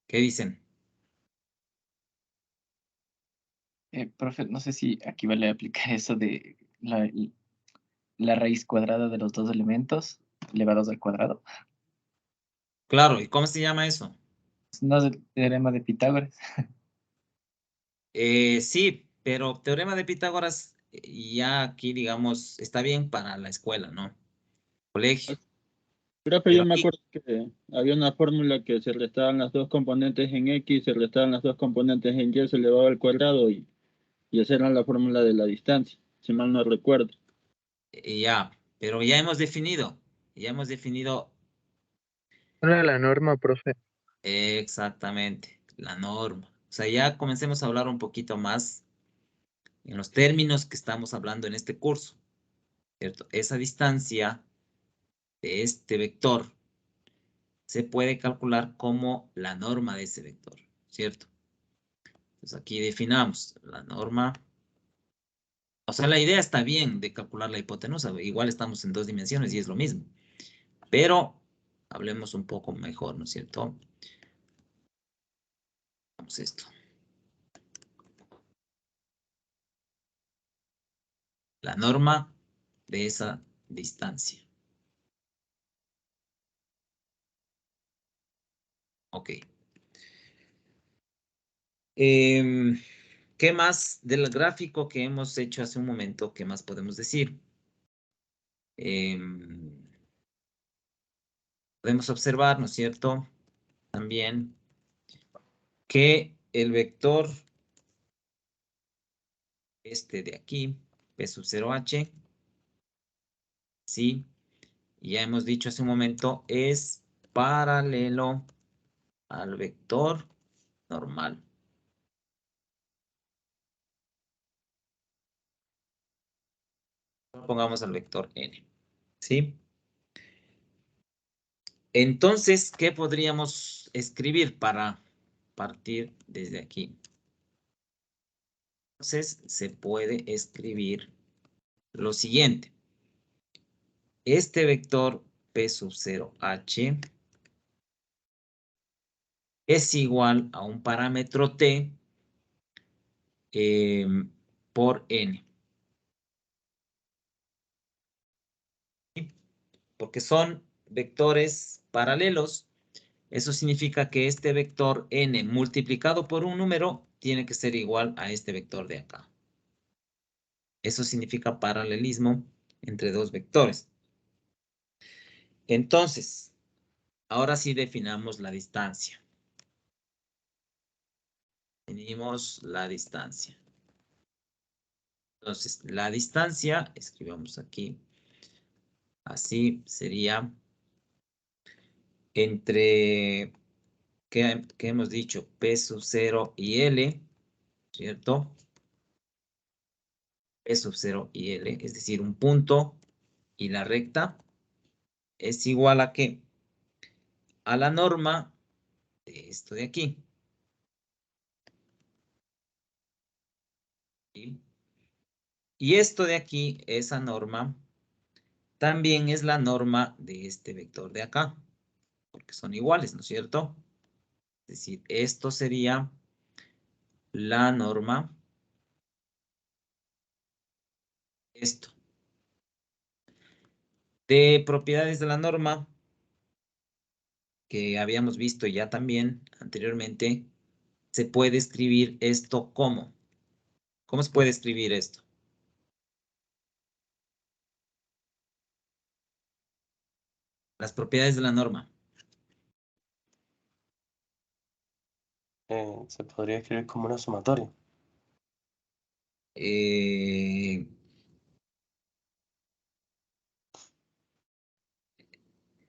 ¿Qué dicen? Profe, no sé si aquí vale aplicar eso de la raíz cuadrada de los dos elementos elevados al cuadrado. Claro, ¿y cómo se llama eso? No es el teorema de Pitágoras. Sí, pero teorema de Pitágoras ya aquí, digamos, está bien para la escuela, ¿no? Colegio. Profe, Pero yo me aquí, acuerdo que había una fórmula que se restaban las dos componentes en X, se restaban las dos componentes en Y, se elevado al cuadrado y esa era la fórmula de la distancia, si mal no recuerdo. ya, pero ya hemos definido Era la norma, profe. exactamente la norma. O sea, ya comencemos a hablar un poquito más en los términos que estamos hablando en este curso, ¿cierto? Esa distancia de este vector se puede calcular como la norma de ese vector, ¿cierto? Entonces aquí definamos la norma. O sea, la idea está bien de calcular la hipotenusa, igual estamos en 2 dimensiones y es lo mismo, pero hablemos un poco mejor, ¿no es cierto? Vamos a esto. La norma de esa distancia. Ok. ¿Qué más del gráfico que hemos hecho hace un momento? ¿Qué más podemos decir? Podemos observar, ¿no es cierto? También que el vector este de aquí, P sub 0H, sí, ya hemos dicho hace un momento, es paralelo al vector normal. Pongamos al vector n, ¿sí? Entonces, ¿qué podríamos escribir para partir desde aquí? Entonces, se puede escribir lo siguiente. Este vector P sub 0H es igual a un parámetro t por n. Porque son vectores paralelos. Eso significa que este vector n multiplicado por un número tiene que ser igual a este vector de acá. Eso significa paralelismo entre dos vectores. Entonces, ahora sí definamos la distancia. Definimos la distancia. Entonces, la distancia, escribamos aquí, así sería entre, ¿qué hemos dicho? P sub 0 y L, ¿cierto? P sub 0 y L, es decir, un punto y la recta es igual a ¿qué? A la norma de esto de aquí. ¿Sí? Y esto de aquí, esa norma, también es la norma de este vector de acá, porque son iguales, ¿no es cierto? Es decir, esto sería la norma, esto. De propiedades de la norma, que habíamos visto ya también anteriormente, se puede escribir esto como. ¿Cómo se puede escribir esto? Las propiedades de la norma. Se podría escribir como una sumatoria.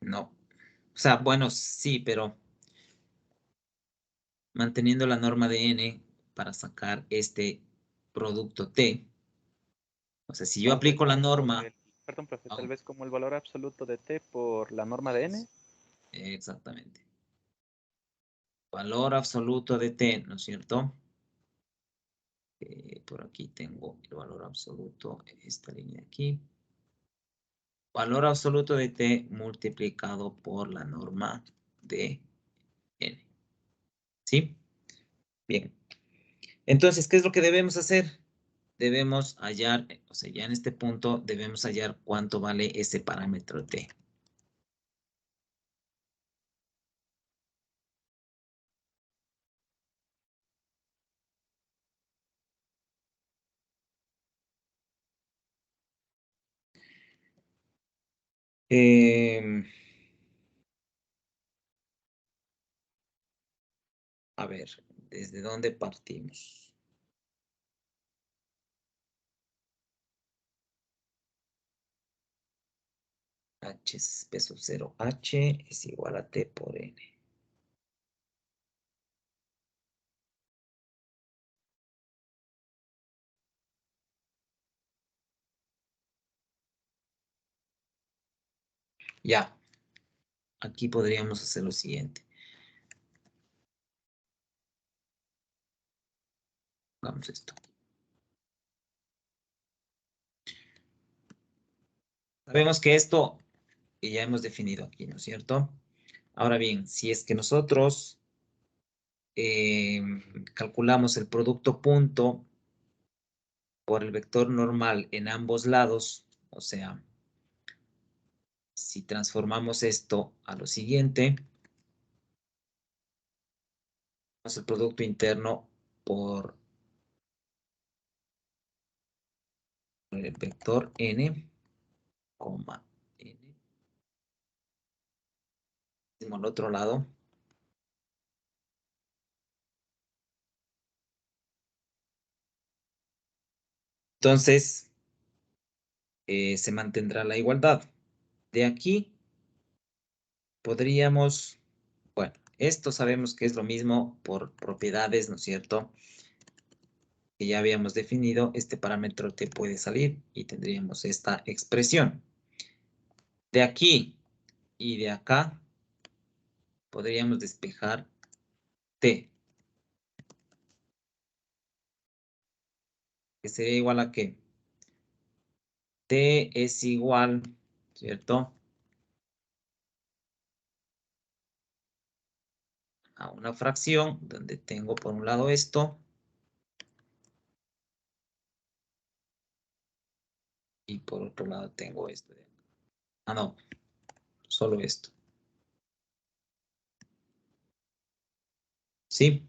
No. O sea, bueno, sí, pero manteniendo la norma de n para sacar este producto t. O sea, si yo Tal vez aplico la como norma... perdón, profe, Ah, tal vez como el valor absoluto de t por la norma de n. exactamente. Valor absoluto de t, ¿no es cierto? Por aquí tengo el valor absoluto en esta línea aquí. Valor absoluto de t multiplicado por la norma de n. ¿Sí? Bien. Entonces, ¿qué es lo que debemos hacer? Debemos hallar, o sea, ya en este punto debemos hallar cuánto vale ese parámetro t. A ver, ¿desde dónde partimos? H es peso 0. H es igual a T por N. Ya. Aquí podríamos hacer lo siguiente. Hagamos esto. Sabemos que esto ya hemos definido aquí, ¿no es cierto? Ahora bien, si es que nosotros calculamos el producto punto por el vector normal en ambos lados, o sea, si transformamos esto a lo siguiente, el producto interno por el vector n, coma n, al otro lado, entonces se mantendrá la igualdad. De aquí podríamos, bueno, esto sabemos que es lo mismo por propiedades, ¿no es cierto? Que ya habíamos definido, este parámetro t puede salir y tendríamos esta expresión. De aquí y de acá podríamos despejar t, que sería igual a ¿qué? T es igual, ¿cierto? A una fracción donde tengo por un lado esto y por otro lado tengo esto. Ah, no, solo esto. ¿Sí?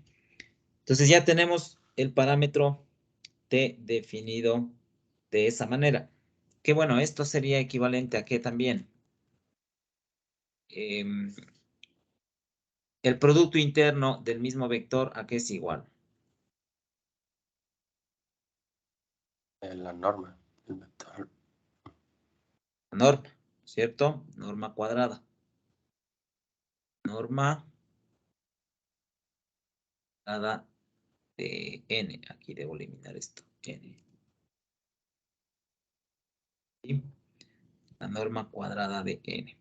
Entonces ya tenemos el parámetro t definido de esa manera. Que bueno, esto sería equivalente a ¿qué también? El producto interno del mismo vector, ¿a qué es igual? La norma, el vector. Norma, ¿cierto? Norma cuadrada. Norma cuadrada de n. Aquí debo eliminar esto. N. ¿Sí? la norma cuadrada de n.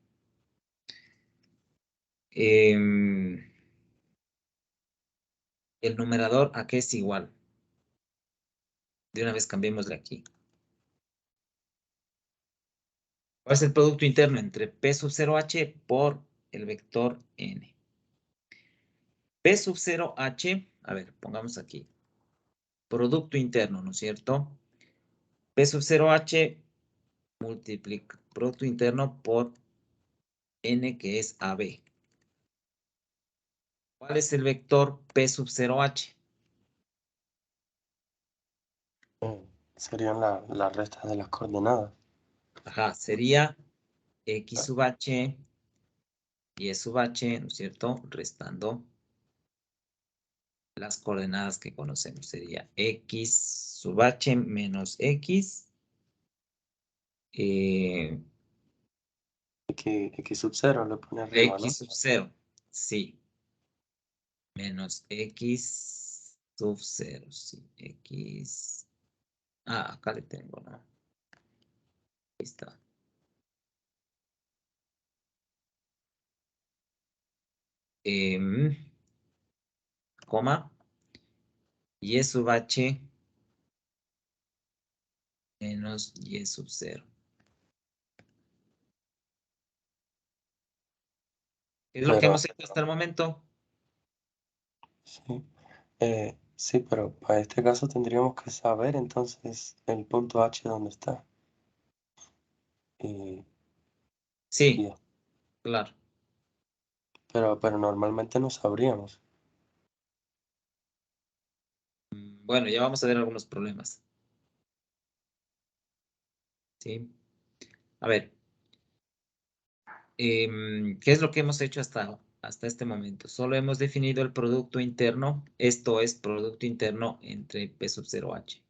El numerador, ¿a qué es igual? De una vez cambiémosle aquí. ¿Cuál es el producto interno entre P sub 0h por el vector n? P sub 0h, a ver, pongamos aquí. Producto interno, ¿no es cierto? P sub 0h multiplica producto interno por n, que es AB. ¿Cuál es el vector P sub 0h? Serían las restas de las coordenadas. Ajá, sería x sub h y sub h, ¿no es cierto? Restando las coordenadas que conocemos. Sería x sub h menos x. X sub 0 le pone arriba, ¿no? X sub 0, sí. Menos x sub 0, sí. X. Ah, acá le tengo, ¿no? Ahí está. Coma. Y sub h menos y sub 0. ¿Qué es lo que Pero, hemos hecho hasta el momento? sí, sí, pero para este caso tendríamos que saber entonces el punto H dónde está. Y, Sí, y- claro. pero normalmente no sabríamos. Bueno, ya vamos a ver algunos problemas. ¿Sí? A ver. ¿Qué es lo que hemos hecho hasta este momento? Solo hemos definido el producto interno. Esto es producto interno entre P sub 0h.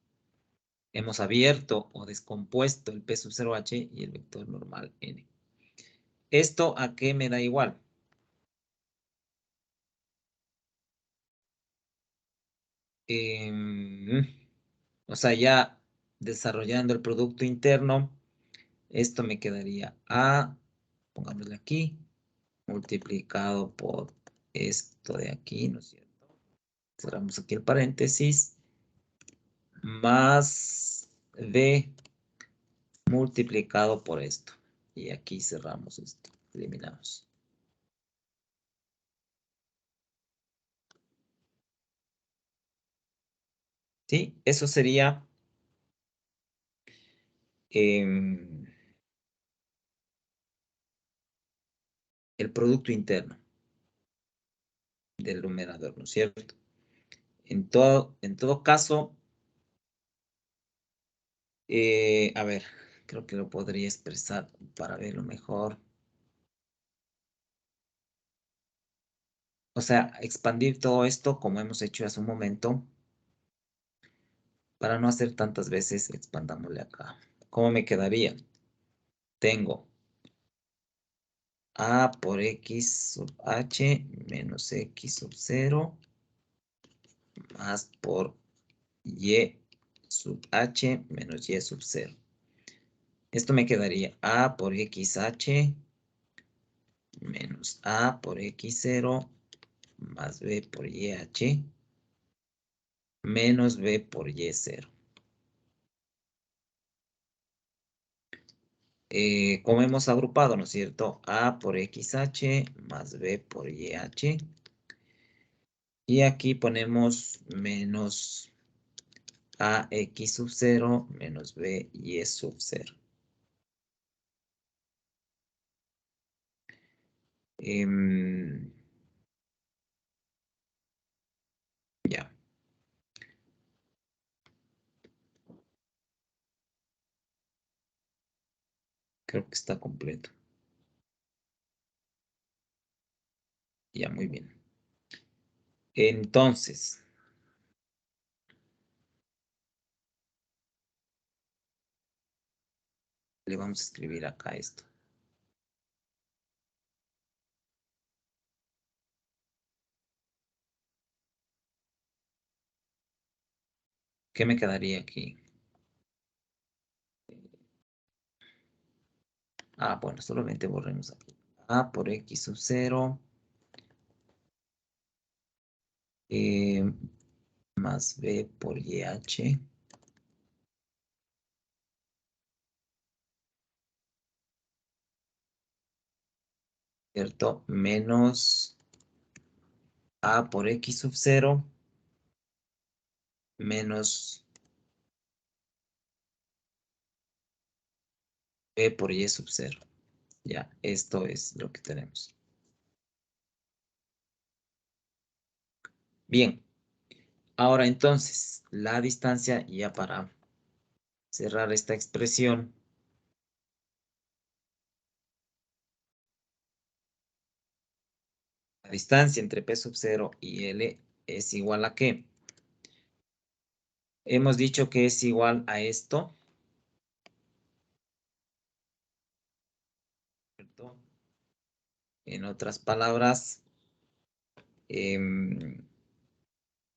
Hemos abierto o descompuesto el P sub 0h y el vector normal n. ¿Esto a qué me da igual? O sea, ya desarrollando el producto interno, esto me quedaría A, pongámosle aquí, multiplicado por esto de aquí, ¿no es cierto? Cerramos aquí el paréntesis, más B multiplicado por esto. Y aquí cerramos esto, eliminamos. ¿Sí? Eso sería el producto interno del numerador, ¿no es cierto? En todo caso, a ver, creo que lo podría expresar para verlo mejor. O sea, expandir todo esto como hemos hecho hace un momento. Para no hacer tantas veces, expandámosle acá. ¿Cómo me quedaría? Tengo A por X sub H menos X sub 0 más por Y sub H menos Y sub 0. Esto me quedaría A por XH menos A por X0 más B por YH menos B por Y0. Como hemos agrupado, ¿no es cierto? A por XH más B por YH. Y aquí ponemos menos AX sub 0 menos B Y sub 0. Ya. Creo que está completo. Ya, muy bien. Entonces, le vamos a escribir acá esto. ¿Qué me quedaría aquí? Bueno, solamente borremos aquí. A por X sub 0. Más B por YH. ¿Cierto? Menos A por X sub 0. Menos B por Y sub 0. Ya, esto es lo que tenemos. Bien. Ahora entonces, la distancia, ya para cerrar esta expresión, la distancia entre P sub 0 y L es igual a ¿qué? Hemos dicho que es igual a esto. ¿Cierto? En otras palabras,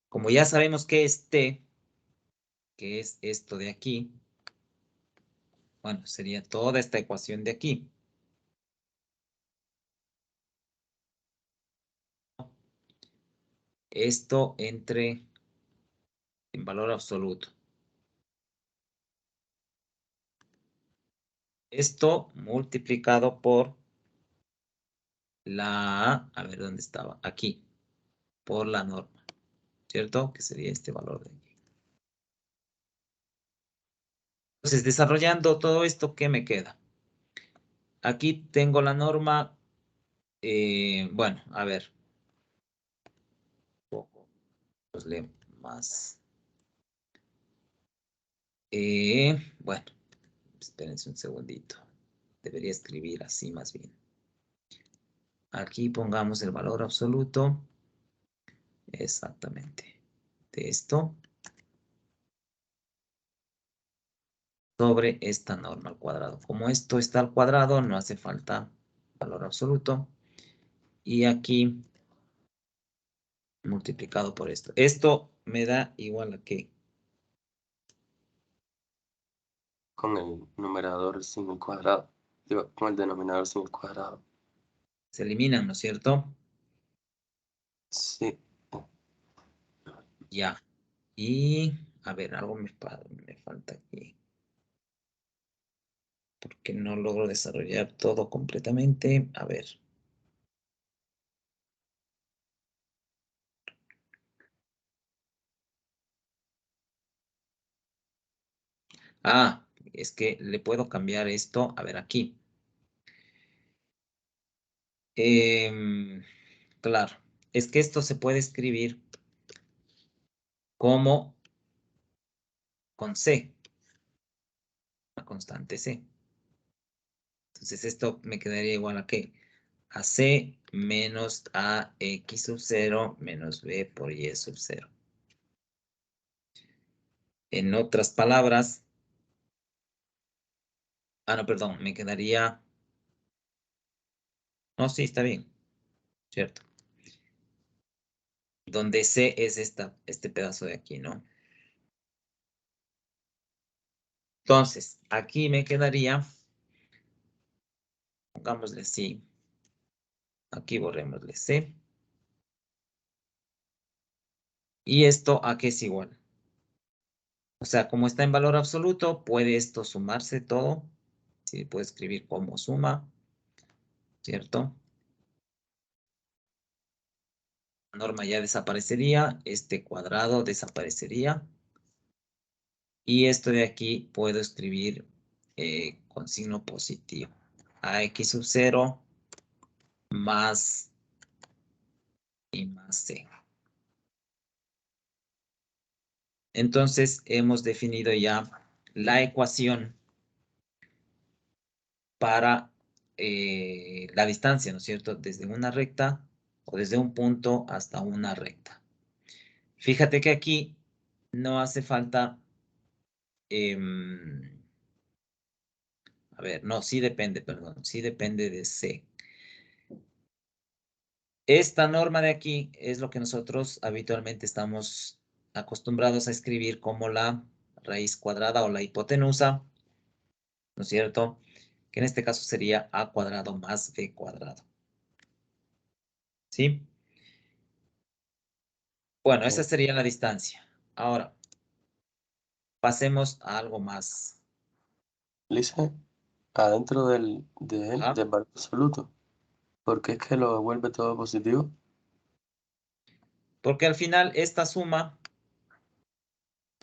como ya sabemos que es T, que es esto de aquí, bueno, sería toda esta ecuación de aquí. Esto entre en valor absoluto. Esto multiplicado por la, a ver dónde estaba, aquí, por la norma, ¿cierto? Que sería este valor de aquí. Entonces, desarrollando todo esto, ¿qué me queda? Aquí tengo la norma, bueno, a ver. Un poco, pues leo más. Bueno, espérense un segundito. Debería escribir así más bien. Aquí pongamos el valor absoluto. Exactamente. De esto. Sobre esta norma al cuadrado. Como esto está al cuadrado, no hace falta valor absoluto. Y aquí multiplicado por esto. Esto me da igual a ¿qué? Con el numerador sin el cuadrado. Digo, con el denominador sin el cuadrado. Se eliminan, ¿no es cierto? Sí. Ya. Y, a ver, algo me falta aquí. Porque no logro desarrollar todo completamente. A ver. Es que le puedo cambiar esto. A ver, aquí. Claro. Es que esto se puede escribir como con C. Una constante C. Entonces esto me quedaría igual a ¿qué? A C menos a X sub 0 menos B por Y sub 0. En otras palabras, no, perdón, me quedaría, no, sí, está bien, cierto. Donde C es este pedazo de aquí, ¿no? Entonces, aquí me quedaría, pongámosle así, aquí borrémosle C. ¿Y esto a qué es igual? O sea, como está en valor absoluto, puede esto sumarse todo. Sí, puedo escribir como suma, ¿cierto? La norma ya desaparecería, este cuadrado desaparecería. Y esto de aquí puedo escribir con signo positivo. A X sub 0 más y más C. Entonces hemos definido ya la ecuación para la distancia, ¿no es cierto? Desde una recta o desde un punto hasta una recta. Fíjate que aquí no hace falta, a ver, no, sí depende, perdón, sí depende de C. Esta norma de aquí es lo que nosotros habitualmente estamos acostumbrados a escribir como la raíz cuadrada o la hipotenusa, ¿no es cierto? que en este caso sería a cuadrado más b cuadrado. ¿Sí? Bueno, esa sería la distancia. Ahora, pasemos a algo más. Dice, adentro del Ajá. valor absoluto. ¿Por qué es que lo devuelve todo positivo? Porque al final esta suma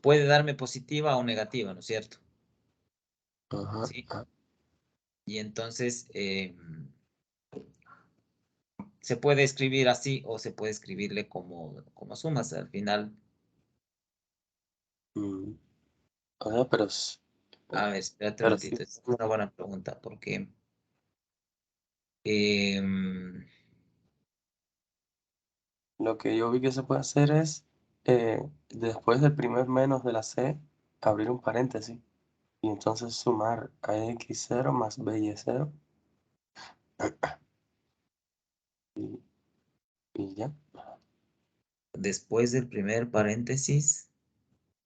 puede darme positiva o negativa, ¿no es cierto? Ajá. Sí. Y entonces se puede escribir así o se puede escribirle como sumas. Al final, O sea, pero, a ver, espérate un pero sí, ratito. Es una buena pregunta porque em, lo que yo vi que se puede hacer es, después del primer menos de la C, abrir un paréntesis y entonces sumar a x0 más by0 y ya. después del primer paréntesis,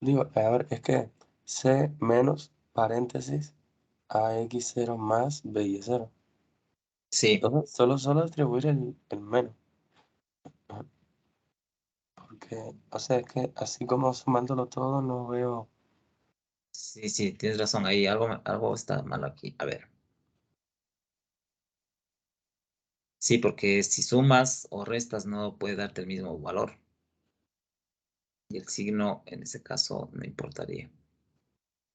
Digo, a ver, es que C menos paréntesis a x0 más by0. sí, Entonces, solo atribuir el menos. Porque, o sea, es que así como sumándolo todo, no veo. sí, tienes razón. Ahí algo está mal aquí. A ver. Sí, porque si sumas o restas no puede darte el mismo valor. Y el signo, en ese caso, no importaría.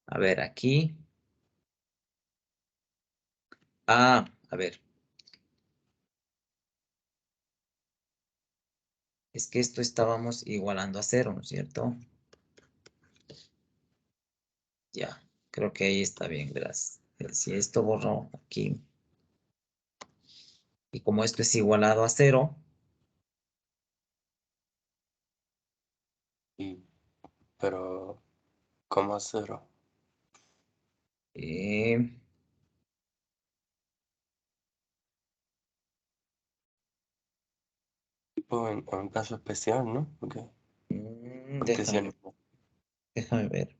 A ver, aquí. Ah, a ver. Es que esto estábamos igualando a 0, ¿no es cierto? Ya, creo que ahí está bien, verás. Si esto borro aquí. Y como esto es igualado a 0, Pero, ¿cómo hacerlo? eh, Tipo en un caso especial, ¿no? Porque si déjame ver.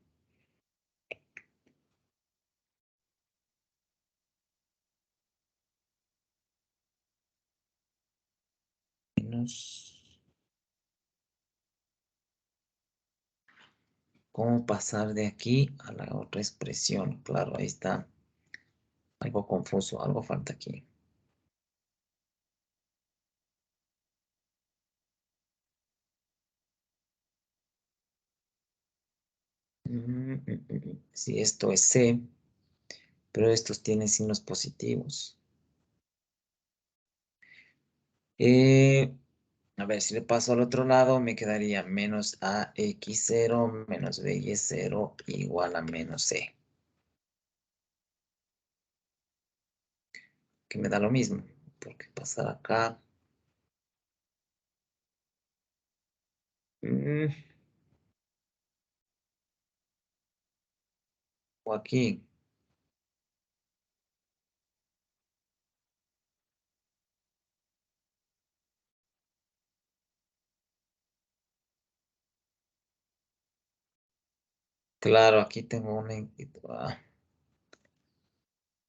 Menos. ¿Cómo pasar de aquí a la otra expresión? Claro, ahí está. Algo confuso, algo falta aquí. Si esto es C, pero estos tienen signos positivos. A ver, si le paso al otro lado, me quedaría menos AX0 menos BY0 igual a menos C. Que me da lo mismo, porque pasar acá. O aquí. Claro, aquí tengo una inquietud. A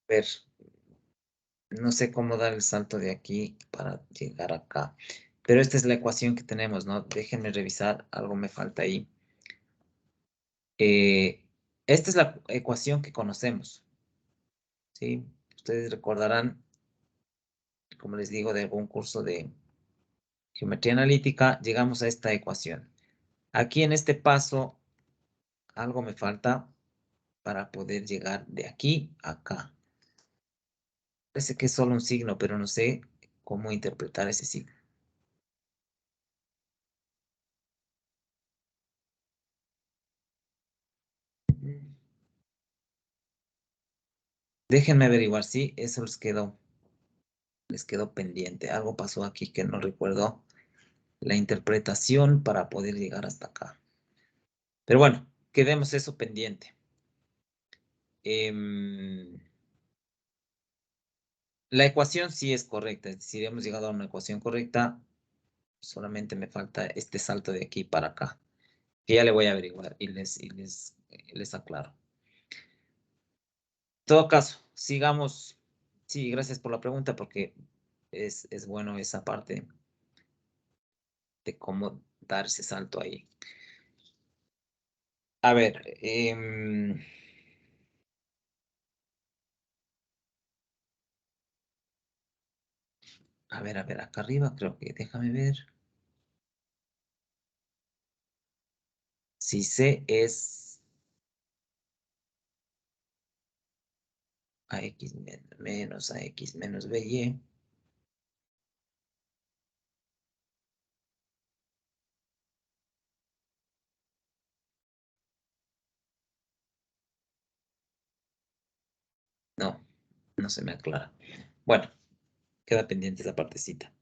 ver, no sé cómo dar el salto de aquí para llegar acá. Pero esta es la ecuación que tenemos, ¿no? Déjenme revisar, algo me falta ahí. Esta es la ecuación que conocemos, ¿sí? Ustedes recordarán, como les digo, de algún curso de geometría analítica, llegamos a esta ecuación. Aquí en este paso, algo me falta para poder llegar de aquí a acá. Parece que es solo un signo, pero no sé cómo interpretar ese signo. Déjenme averiguar si eso les quedó pendiente. Algo pasó aquí que no recuerdo la interpretación para poder llegar hasta acá. Pero bueno, quedemos eso pendiente. La ecuación sí es correcta. Es decir, hemos llegado a una ecuación correcta. Solamente me falta este salto de aquí para acá. Que ya le voy a averiguar y les aclaro. En todo caso, sigamos. Sí, gracias por la pregunta porque es bueno esa parte de cómo dar ese salto ahí. A ver, a ver, acá arriba creo que, déjame ver. Si C es AX menos AX menos BY. No, no se me aclara. Bueno, queda pendiente esa partecita.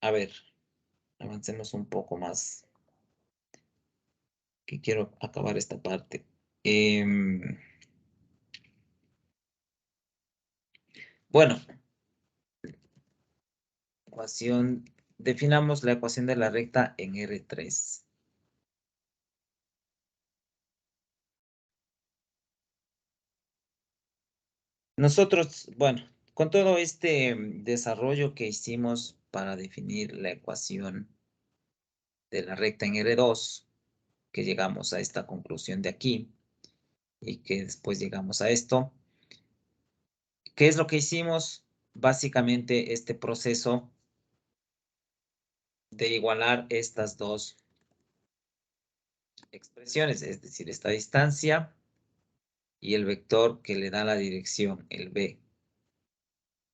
A ver, avancemos un poco más, que quiero acabar esta parte. Bueno, definamos la ecuación de la recta en R3. Nosotros, bueno, con todo este desarrollo que hicimos para definir la ecuación de la recta en R2, que llegamos a esta conclusión de aquí, y que después llegamos a esto, ¿qué es lo que hicimos? Básicamente este proceso de igualar estas dos expresiones, es decir, esta distancia y el vector que le da la dirección, el b,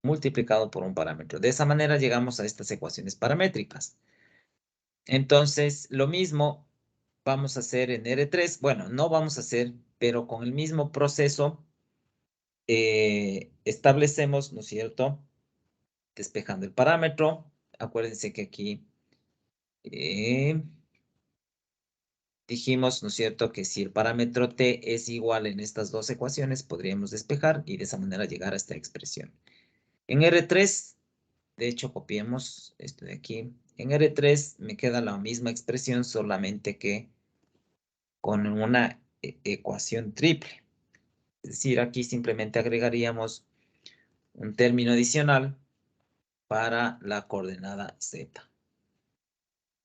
multiplicado por un parámetro. De esa manera llegamos a estas ecuaciones paramétricas. Entonces, lo mismo vamos a hacer en R3. Bueno, no vamos a hacer, pero con el mismo proceso establecemos, ¿no es cierto? Despejando el parámetro. Acuérdense que aquí dijimos, ¿no es cierto?, que si el parámetro t es igual en estas dos ecuaciones, podríamos despejar y de esa manera llegar a esta expresión. En R3, de hecho, copiemos esto de aquí. En R3 me queda la misma expresión, solamente que con una ecuación triple. Es decir, aquí simplemente agregaríamos un término adicional para la coordenada z.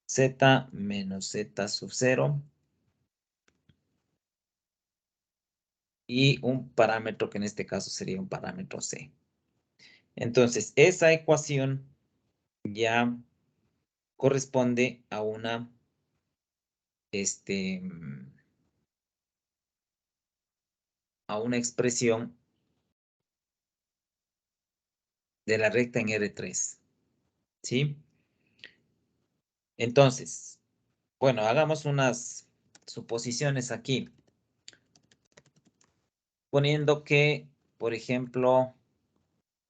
Z menos z sub 0. Y un parámetro que en este caso sería un parámetro c. Entonces, esa ecuación ya corresponde a una expresión de la recta en R3. ¿Sí? Entonces, bueno, hagamos unas suposiciones aquí. Poniendo que, por ejemplo,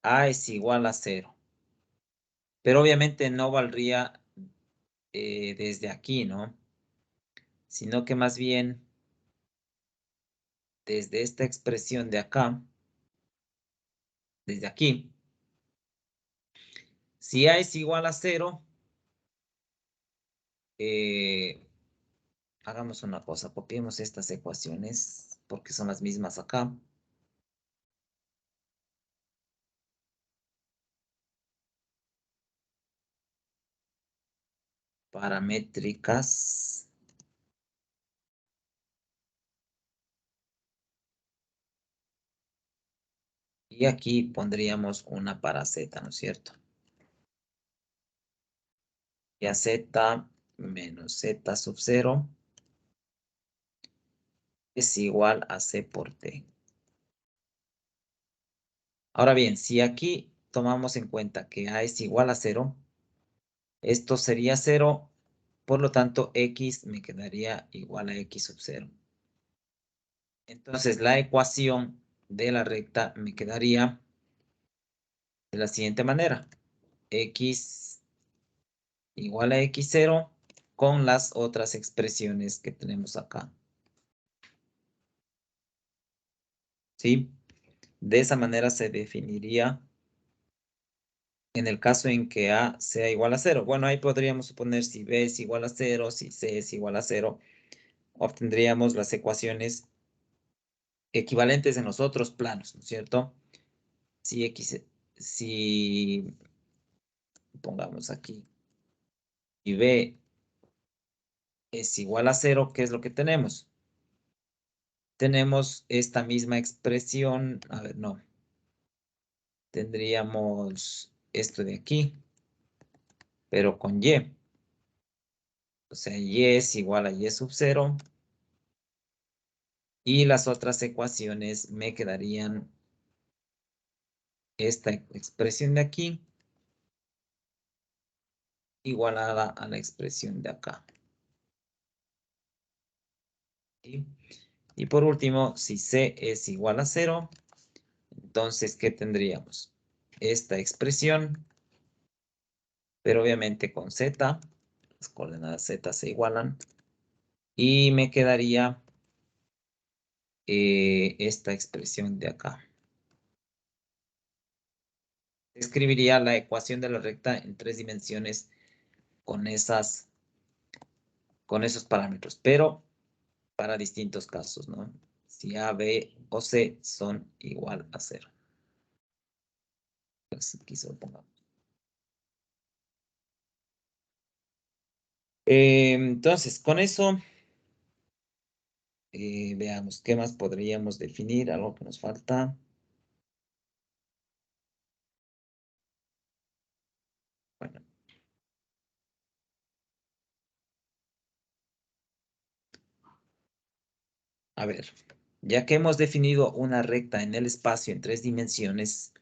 A es igual a 0. Pero obviamente no valdría desde aquí, ¿no? Sino que más bien desde esta expresión de acá, desde aquí, si A es igual a 0, hagamos una cosa, copiemos estas ecuaciones porque son las mismas acá. Paramétricas. Y aquí pondríamos una para z, ¿no es cierto? Ya z menos z sub 0 es igual a c por t. Ahora bien, si aquí tomamos en cuenta que a es igual a 0, esto sería 0, por lo tanto x me quedaría igual a x sub 0. Entonces la ecuación de la recta me quedaría de la siguiente manera. X igual a x0 con las otras expresiones que tenemos acá. ¿Sí? De esa manera se definiría en el caso en que A sea igual a 0. Bueno, ahí podríamos suponer si B es igual a 0, si C es igual a 0, obtendríamos las ecuaciones equivalentes en los otros planos, ¿no es cierto? Si pongamos aquí, y B es igual a 0, ¿qué es lo que tenemos? Tenemos esta misma expresión, a ver, no. Tendríamos esto de aquí, pero con Y. O sea, Y es igual a Y sub 0. Y las otras ecuaciones me quedarían esta expresión de aquí igualada a la expresión de acá. ¿Sí? Y por último, si C es igual a 0, entonces, ¿qué tendríamos? Esta expresión, pero obviamente con Z, las coordenadas Z se igualan, y me quedaría esta expresión de acá. Escribiría la ecuación de la recta en 3 dimensiones con esos parámetros, pero para distintos casos, ¿no? Si A, B o C son igual a 0. Pues aquí se lo pongamos. Entonces, con eso, veamos qué más podríamos definir, algo que nos falta. Bueno. A ver, ya que hemos definido una recta en el espacio en 3 dimensiones,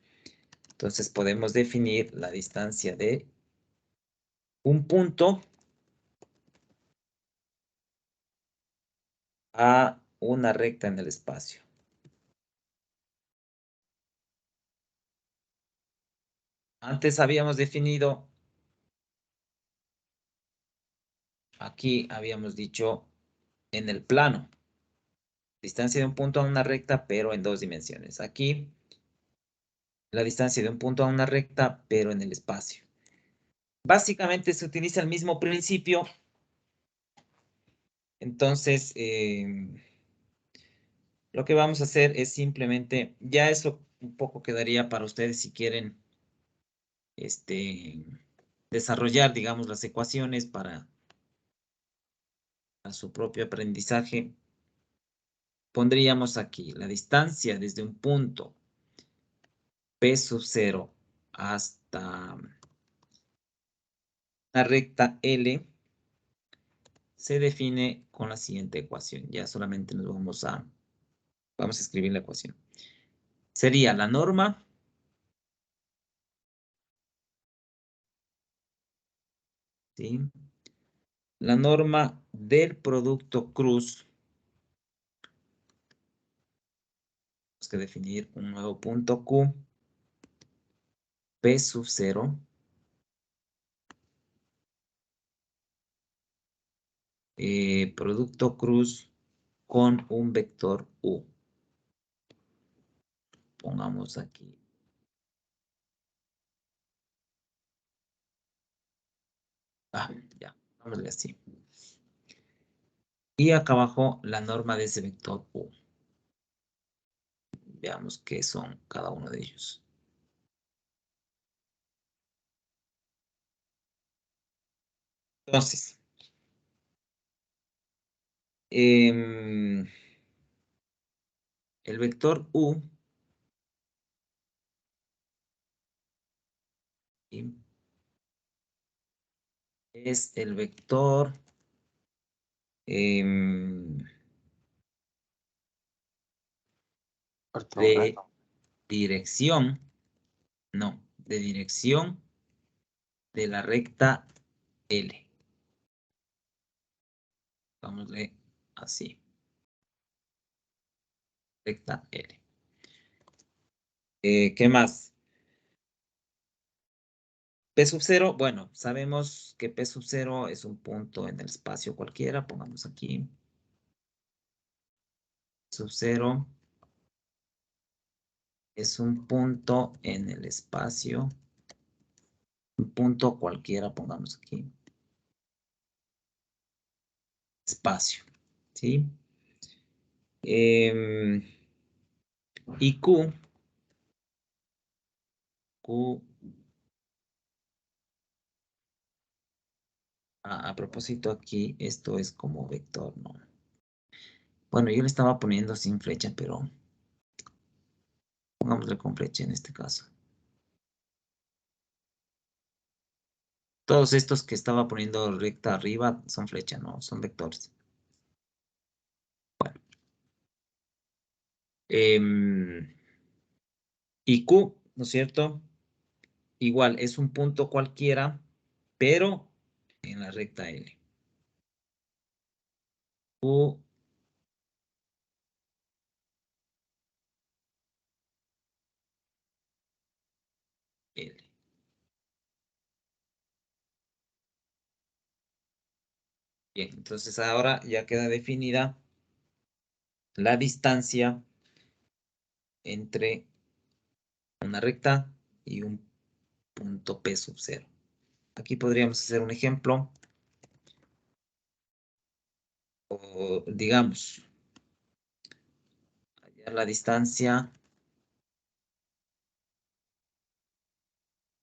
entonces podemos definir la distancia de un punto a una recta en el espacio. Antes habíamos definido, aquí habíamos dicho en el plano, distancia de un punto a una recta, pero en 2 dimensiones. Aquí, la distancia de un punto a una recta, pero en el espacio. Básicamente se utiliza el mismo principio. Entonces, lo que vamos a hacer es simplemente, ya eso un poco quedaría para ustedes si quieren desarrollar, digamos, las ecuaciones para su propio aprendizaje. Pondríamos aquí la distancia desde un punto P sub 0 hasta la recta L se define con la siguiente ecuación. Ya solamente nos vamos a escribir la ecuación. Sería la norma ¿sí? La norma del producto cruz. Tenemos que definir un nuevo punto Q. P sub 0. Producto cruz con un vector U. Pongamos aquí. Ya, vamos a ver así. Y acá abajo la norma de ese vector U. Veamos qué son cada uno de ellos. Entonces, el vector U ¿sí? Es el vector de dirección, no, de dirección de la recta L. Vámosle así. Recta L. ¿Qué más? P sub 0, bueno, sabemos que P sub 0 es un punto en el espacio cualquiera. Pongamos aquí. Sub 0 es un punto en el espacio Un punto cualquiera, pongamos aquí. Espacio, ¿sí? Y Q a propósito aquí, esto es como vector, ¿no? Bueno, yo le estaba poniendo sin flecha, pero pongámosle con flecha en este caso. Todos estos que estaba poniendo recta arriba son flecha, no, son vectores. Bueno. Y Q, ¿no es cierto? Igual, es un punto cualquiera, pero en la recta L. Q, L. Bien, entonces ahora ya queda definida la distancia entre una recta y un punto P sub 0. Aquí podríamos hacer un ejemplo. O digamos, hallar la distancia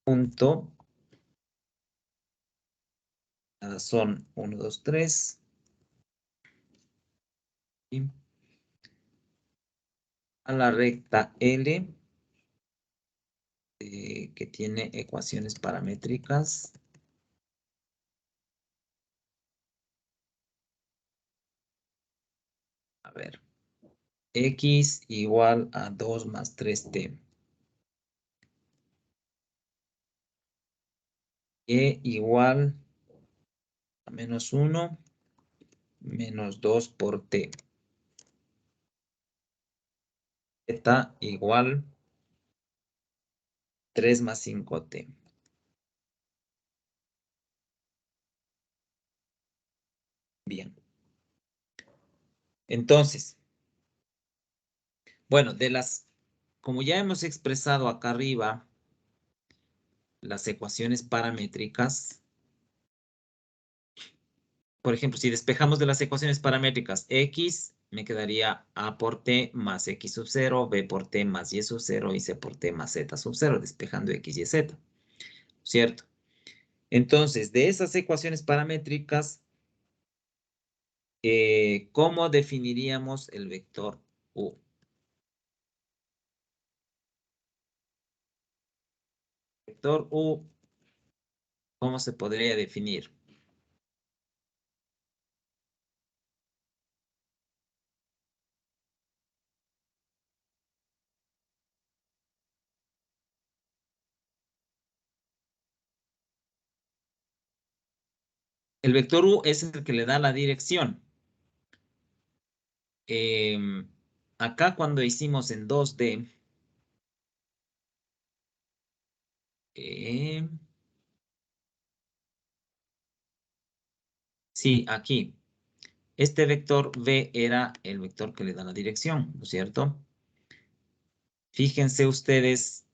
punto. Son 1, 2, 3. Y a la recta L, que tiene ecuaciones paramétricas. A ver, x igual a 2 más 3t. E igual a menos 1 menos 2 por t. Z igual 3 más 5t. Bien. Entonces, bueno, como ya hemos expresado acá arriba, las ecuaciones paramétricas. Por ejemplo, si despejamos de las ecuaciones paramétricas x, me quedaría a por t más x sub 0, b por t más y sub 0 y c por t más z sub 0, despejando x y z. ¿Cierto? Entonces, de esas ecuaciones paramétricas, ¿cómo definiríamos el vector u? Vector u, ¿cómo se podría definir? El vector u es el que le da la dirección. Acá cuando hicimos en 2D, sí, aquí. Este vector v era el vector que le da la dirección, ¿no es cierto? Fíjense ustedes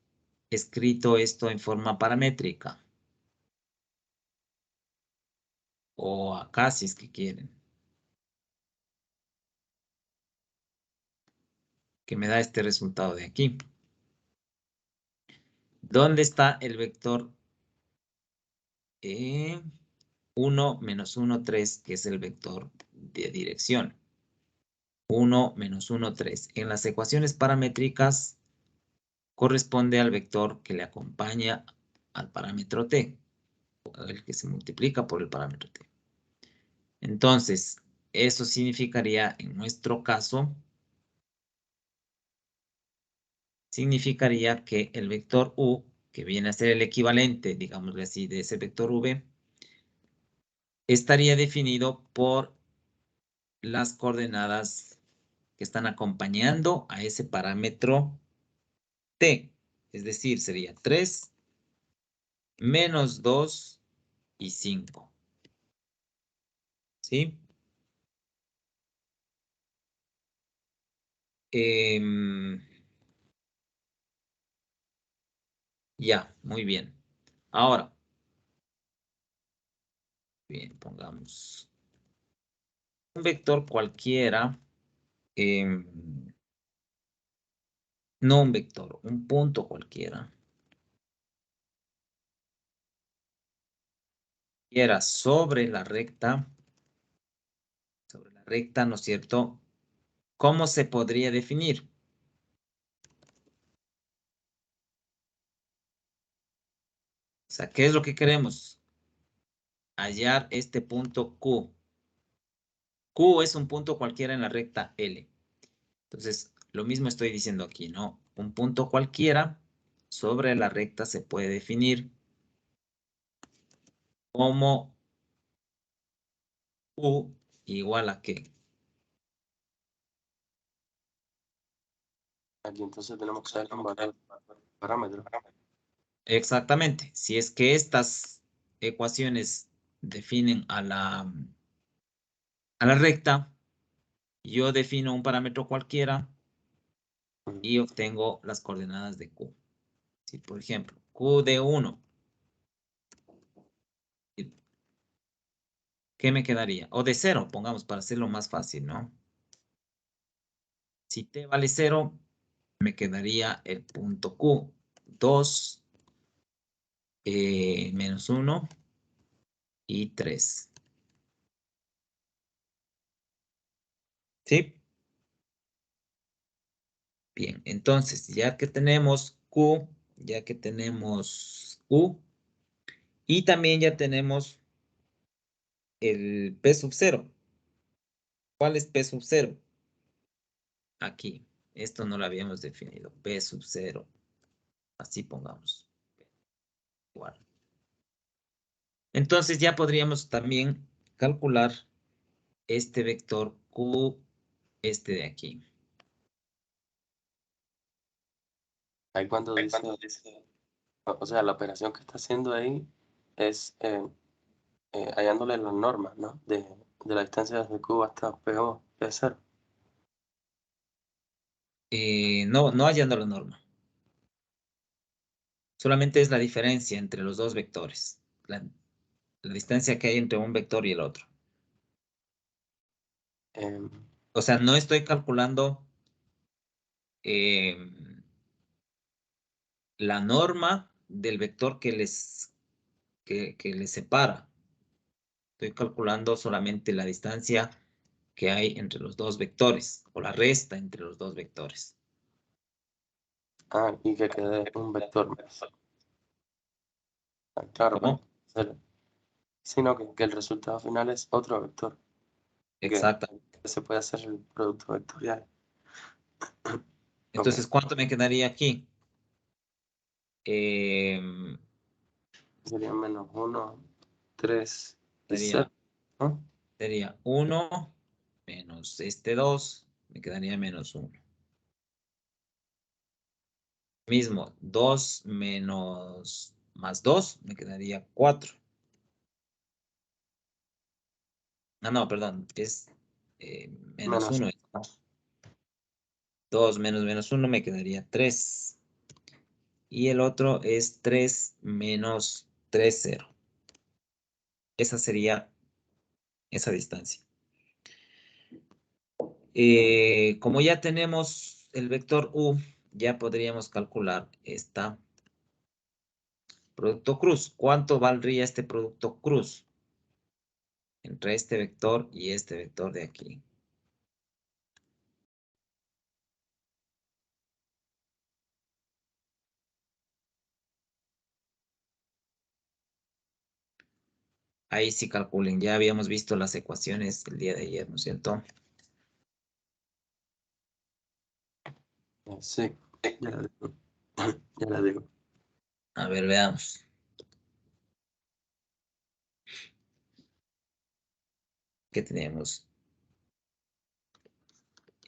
escrito esto en forma paramétrica. O acá si es que quieren. Que me da este resultado de aquí. ¿Dónde está el vector 1 menos 1, 3, que es el vector de dirección? 1 menos 1, 3. En las ecuaciones paramétricas corresponde al vector que le acompaña al parámetro t, el que se multiplica por el parámetro t. Entonces, eso significaría, en nuestro caso, significaría que el vector u, que viene a ser el equivalente, digámosle así, de ese vector v, estaría definido por las coordenadas que están acompañando a ese parámetro t. Es decir, sería 3, menos 2 y 5. ¿Sí? Ya, muy bien. Ahora, Bien, pongamos un vector cualquiera. No un vector, un punto cualquiera. Y era sobre la recta, ¿no es cierto? ¿Cómo se podría definir? O sea, ¿qué es lo que queremos? Hallar este punto Q. Q es un punto cualquiera en la recta L. Entonces, lo mismo estoy diciendo aquí, ¿no? Un punto cualquiera sobre la recta se puede definir como Q igual a ¿qué? Aquí entonces tenemos que saber comparar parámetros. Exactamente. Si es que estas ecuaciones definen a la recta, yo defino un parámetro cualquiera y obtengo las coordenadas de Q. Si, por ejemplo, Q de 1, ¿qué me quedaría? O de 0, pongamos, para hacerlo más fácil, ¿no? Si t vale 0, me quedaría el punto Q. 2, menos 1 y 3. ¿Sí? Bien, entonces, ya que tenemos Q, y también ya tenemos el P sub 0. ¿Cuál es P sub 0? Aquí. Esto no lo habíamos definido. P sub 0. Así pongamos. Igual. Entonces ya podríamos también calcular este vector Q, este de aquí. Ahí cuando dice, o sea, la operación que está haciendo ahí es hallándole las normas, ¿no? De la distancia desde Q hasta PO, P0. No hallando la norma. Solamente es la diferencia entre los dos vectores. La distancia que hay entre un vector y el otro. O sea, no estoy calculando la norma del vector que les separa. Estoy calculando solamente la distancia que hay entre los dos vectores, o la resta entre los dos vectores. Ah, y que quede un vector más. Ah, claro, ¿Cómo? sino que el resultado final es otro vector. Exactamente. Que se puede hacer el producto vectorial. Entonces, ¿cuánto me quedaría aquí? Sería menos 1, 3 y Sería 0, ¿no? Sería 1 menos este 2, me quedaría menos 1. Mismo, 2 menos más 2, me quedaría 4. No, perdón, es menos 1. 2 menos menos 1 me quedaría 3. Y el otro es 3 menos 3, 0. Esa sería esa distancia. Como ya tenemos el vector U, ya podríamos calcular esta producto cruz. ¿Cuánto valdría este producto cruz entre este vector y este vector de aquí? Ahí sí calculen. Ya habíamos visto las ecuaciones el día de ayer, ¿no es cierto? Sí, ya la digo. Ya la digo. A ver, veamos. ¿Qué tenemos?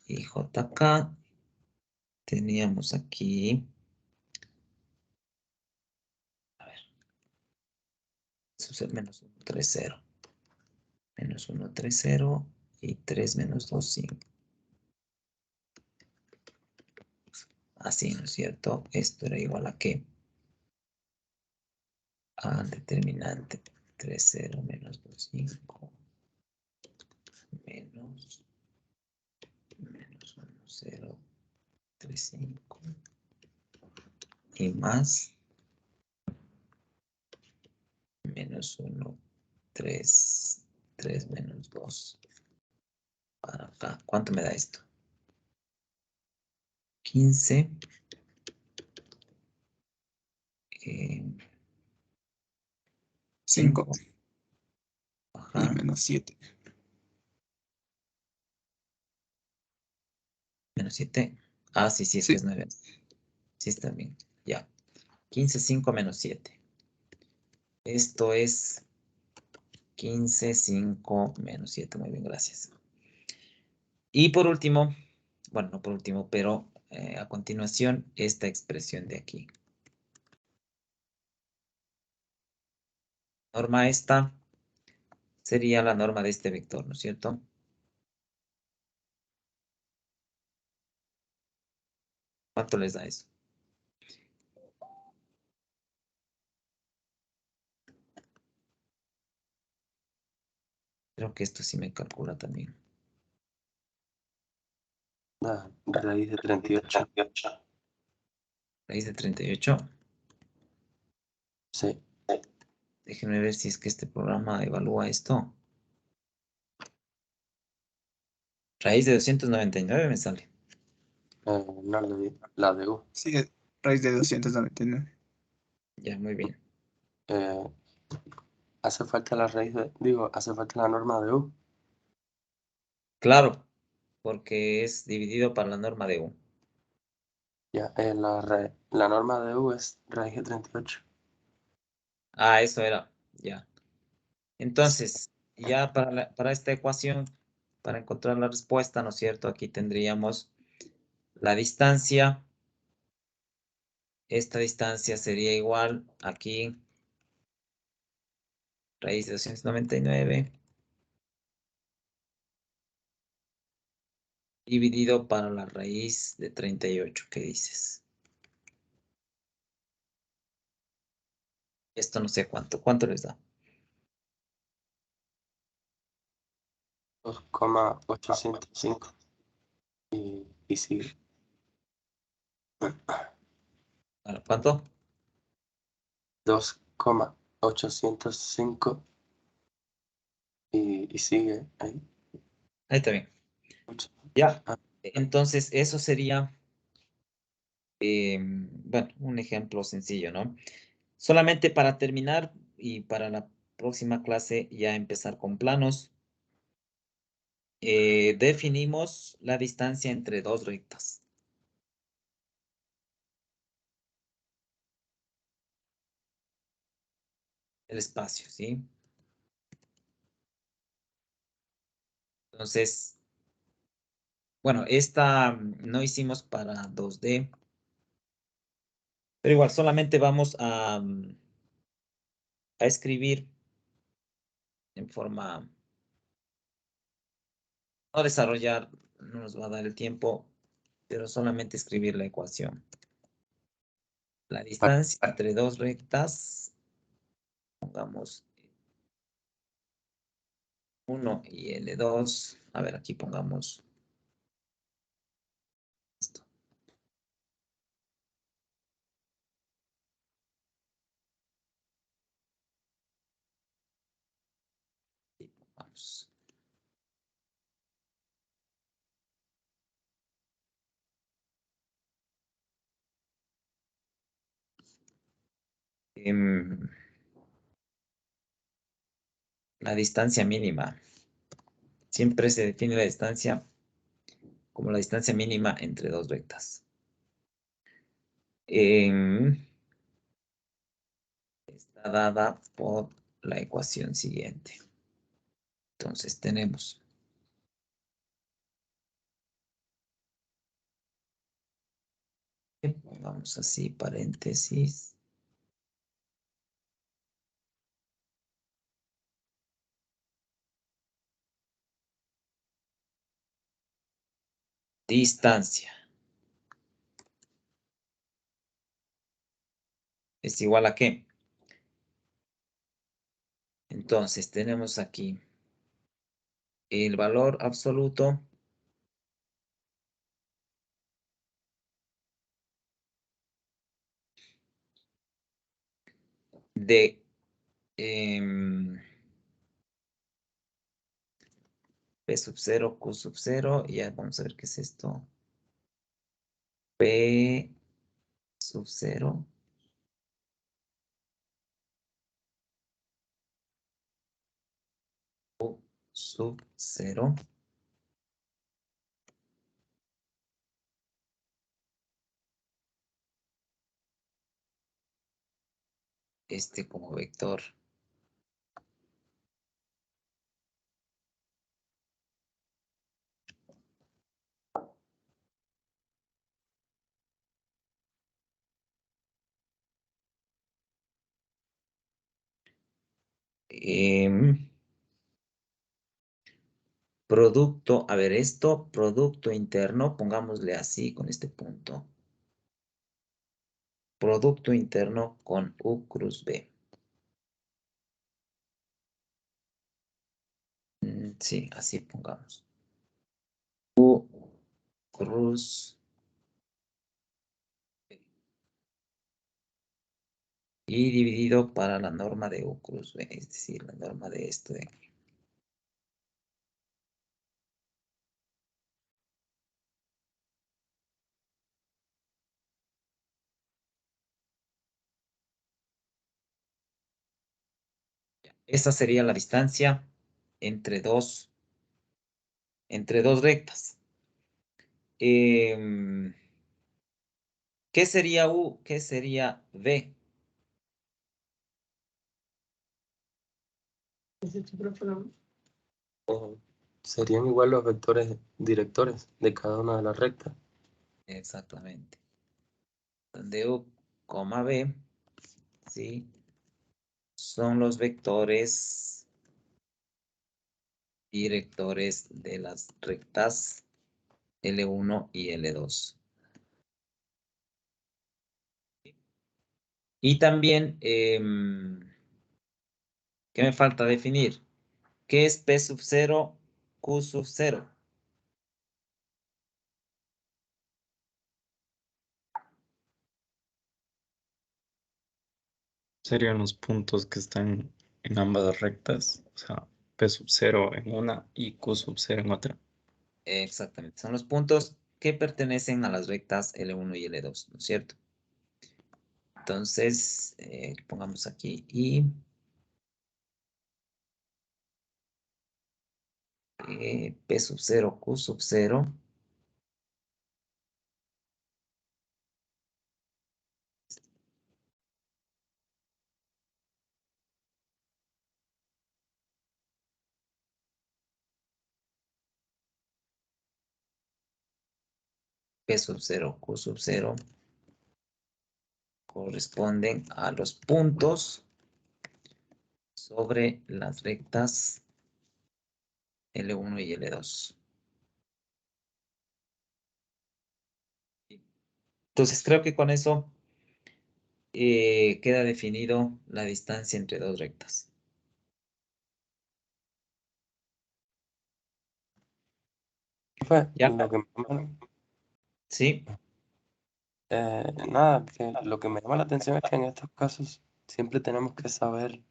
Y JK. Teníamos aquí. A ver. Eso es menos 1, 3, 0. Menos 1, 3, 0. Y 3 menos 2, 5. Así, ¿no es cierto? Esto era igual a ¿qué? A determinante 3, 0, menos 2, 5, menos 1, 0, 3, 5, y más menos 1, 3, 3 menos 2. Para acá, ¿cuánto me da esto? 15. 5 5. y Ajá. menos 7. Menos 7. Ah, sí, sí, es que Sí. es 9. Sí, está bien. Ya. 15, 5 menos 7. Esto es 15, 5 menos 7. Muy bien, gracias. Y por último, bueno, no por último, pero a continuación, esta expresión de aquí. Norma esta sería la norma de este vector, ¿no es cierto? ¿Cuánto les da eso? Creo que esto sí me calcula también. La raíz de 38. Raíz de 38. Sí. Déjenme ver si es que este programa evalúa esto. Raíz de 299 me sale. No, la de U. Sí, raíz de 299. Ya, muy bien. Hace falta la raíz de, digo, hace falta la norma de U. Claro, porque es dividido para la norma de U. Ya, la norma de U es raíz de 38. Ah, eso era, ya. Entonces, ya para esta ecuación, para encontrar la respuesta, ¿no es cierto? Aquí tendríamos la distancia. Esta distancia sería igual aquí, raíz de 299, dividido para la raíz de 38, ¿qué dices? Esto no sé cuánto les da. 2,805 y sigue. Bueno, ¿cuánto? 2,805 y sigue ahí. Ahí está bien. Ya, entonces eso sería, bueno, un ejemplo sencillo, ¿no? Solamente para terminar y para la próxima clase ya empezar con planos, definimos la distancia entre dos rectas. El espacio, ¿sí? Entonces, bueno, esta no hicimos para 2D, pero igual solamente vamos a escribir en forma, no desarrollar, no nos va a dar el tiempo, pero solamente escribir la ecuación. La distancia entre dos rectas, pongamos 1 y L2. A ver, aquí pongamos esto. Y pongamos. La distancia mínima. Siempre se define la distancia como la distancia mínima entre dos rectas. Está dada por la ecuación siguiente. Entonces tenemos pongamos así paréntesis. Distancia es igual a ¿qué? Entonces, tenemos aquí el valor absoluto de P sub 0, Q sub 0, y ya vamos a ver qué es esto. P sub 0. Q sub 0. Este como vector. Producto, a ver esto, producto interno, pongámosle así con este punto. Producto interno con U cruz B. Sí, así pongamos. U cruz B. Y dividido para la norma de U cruz B, es decir, la norma de esto de aquí. Esa sería la distancia entre dos rectas. ¿Qué sería U? ¿Qué sería V? Serían igual los vectores directores de cada una de las rectas. Exactamente. Donde U, V, ¿sí? Son los vectores directores de las rectas L1 y L2. Y también, ¿qué me falta definir? ¿Qué es P sub 0, Q sub 0? Serían los puntos que están en ambas rectas, o sea, P sub 0 en una y Q sub 0 en otra. Exactamente, son los puntos que pertenecen a las rectas L1 y L2, ¿no es cierto? Entonces, pongamos aquí y P sub 0, Q sub 0. P sub 0, Q sub 0 corresponden a los puntos sobre las rectas L1 y L2. Entonces creo que con eso queda definido la distancia entre dos rectas. ¿Ya? Lo que me llama, Sí, nada, que lo que me llama la atención es que en estos casos siempre tenemos que saber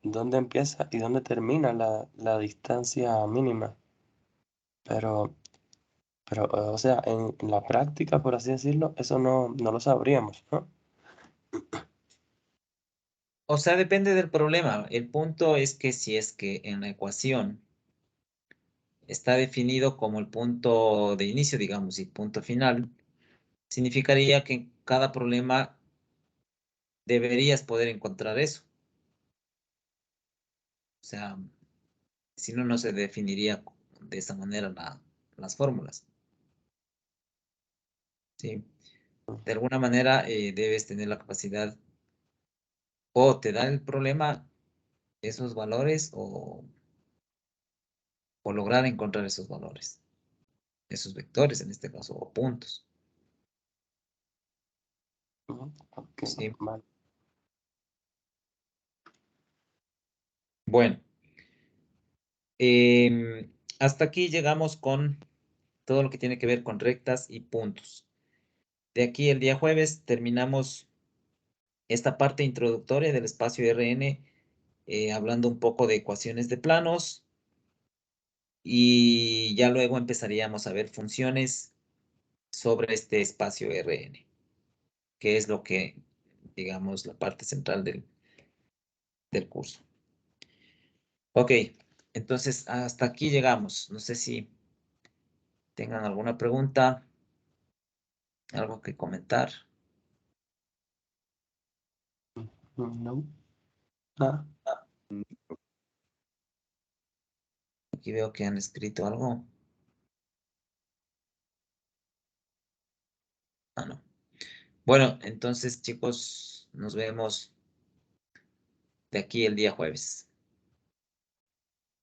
dónde empieza y dónde termina la distancia mínima. Pero, o sea, en la práctica, por así decirlo, eso no lo sabríamos, ¿no? o sea, depende del problema. El punto es que si es que en la ecuación está definido como el punto de inicio, digamos, y punto final, significaría que en cada problema deberías poder encontrar eso. O sea, si no, no se definiría de esa manera las fórmulas. ¿Sí? De alguna manera debes tener la capacidad o te da el problema esos valores o lograr encontrar esos valores, esos vectores en este caso, o puntos. Ujú, ok, Sí. vale. Bueno, hasta aquí llegamos con todo lo que tiene que ver con rectas y puntos. De aquí el día jueves terminamos esta parte introductoria del espacio Rn, hablando un poco de ecuaciones de planos, y ya luego empezaríamos a ver funciones sobre este espacio Rn, que es lo que, digamos, la parte central del curso. Ok, entonces hasta aquí llegamos. No sé si tengan alguna pregunta, algo que comentar. No. Ah, Aquí veo que han escrito algo. Ah, no. Bueno, entonces, chicos, nos vemos de aquí el día jueves.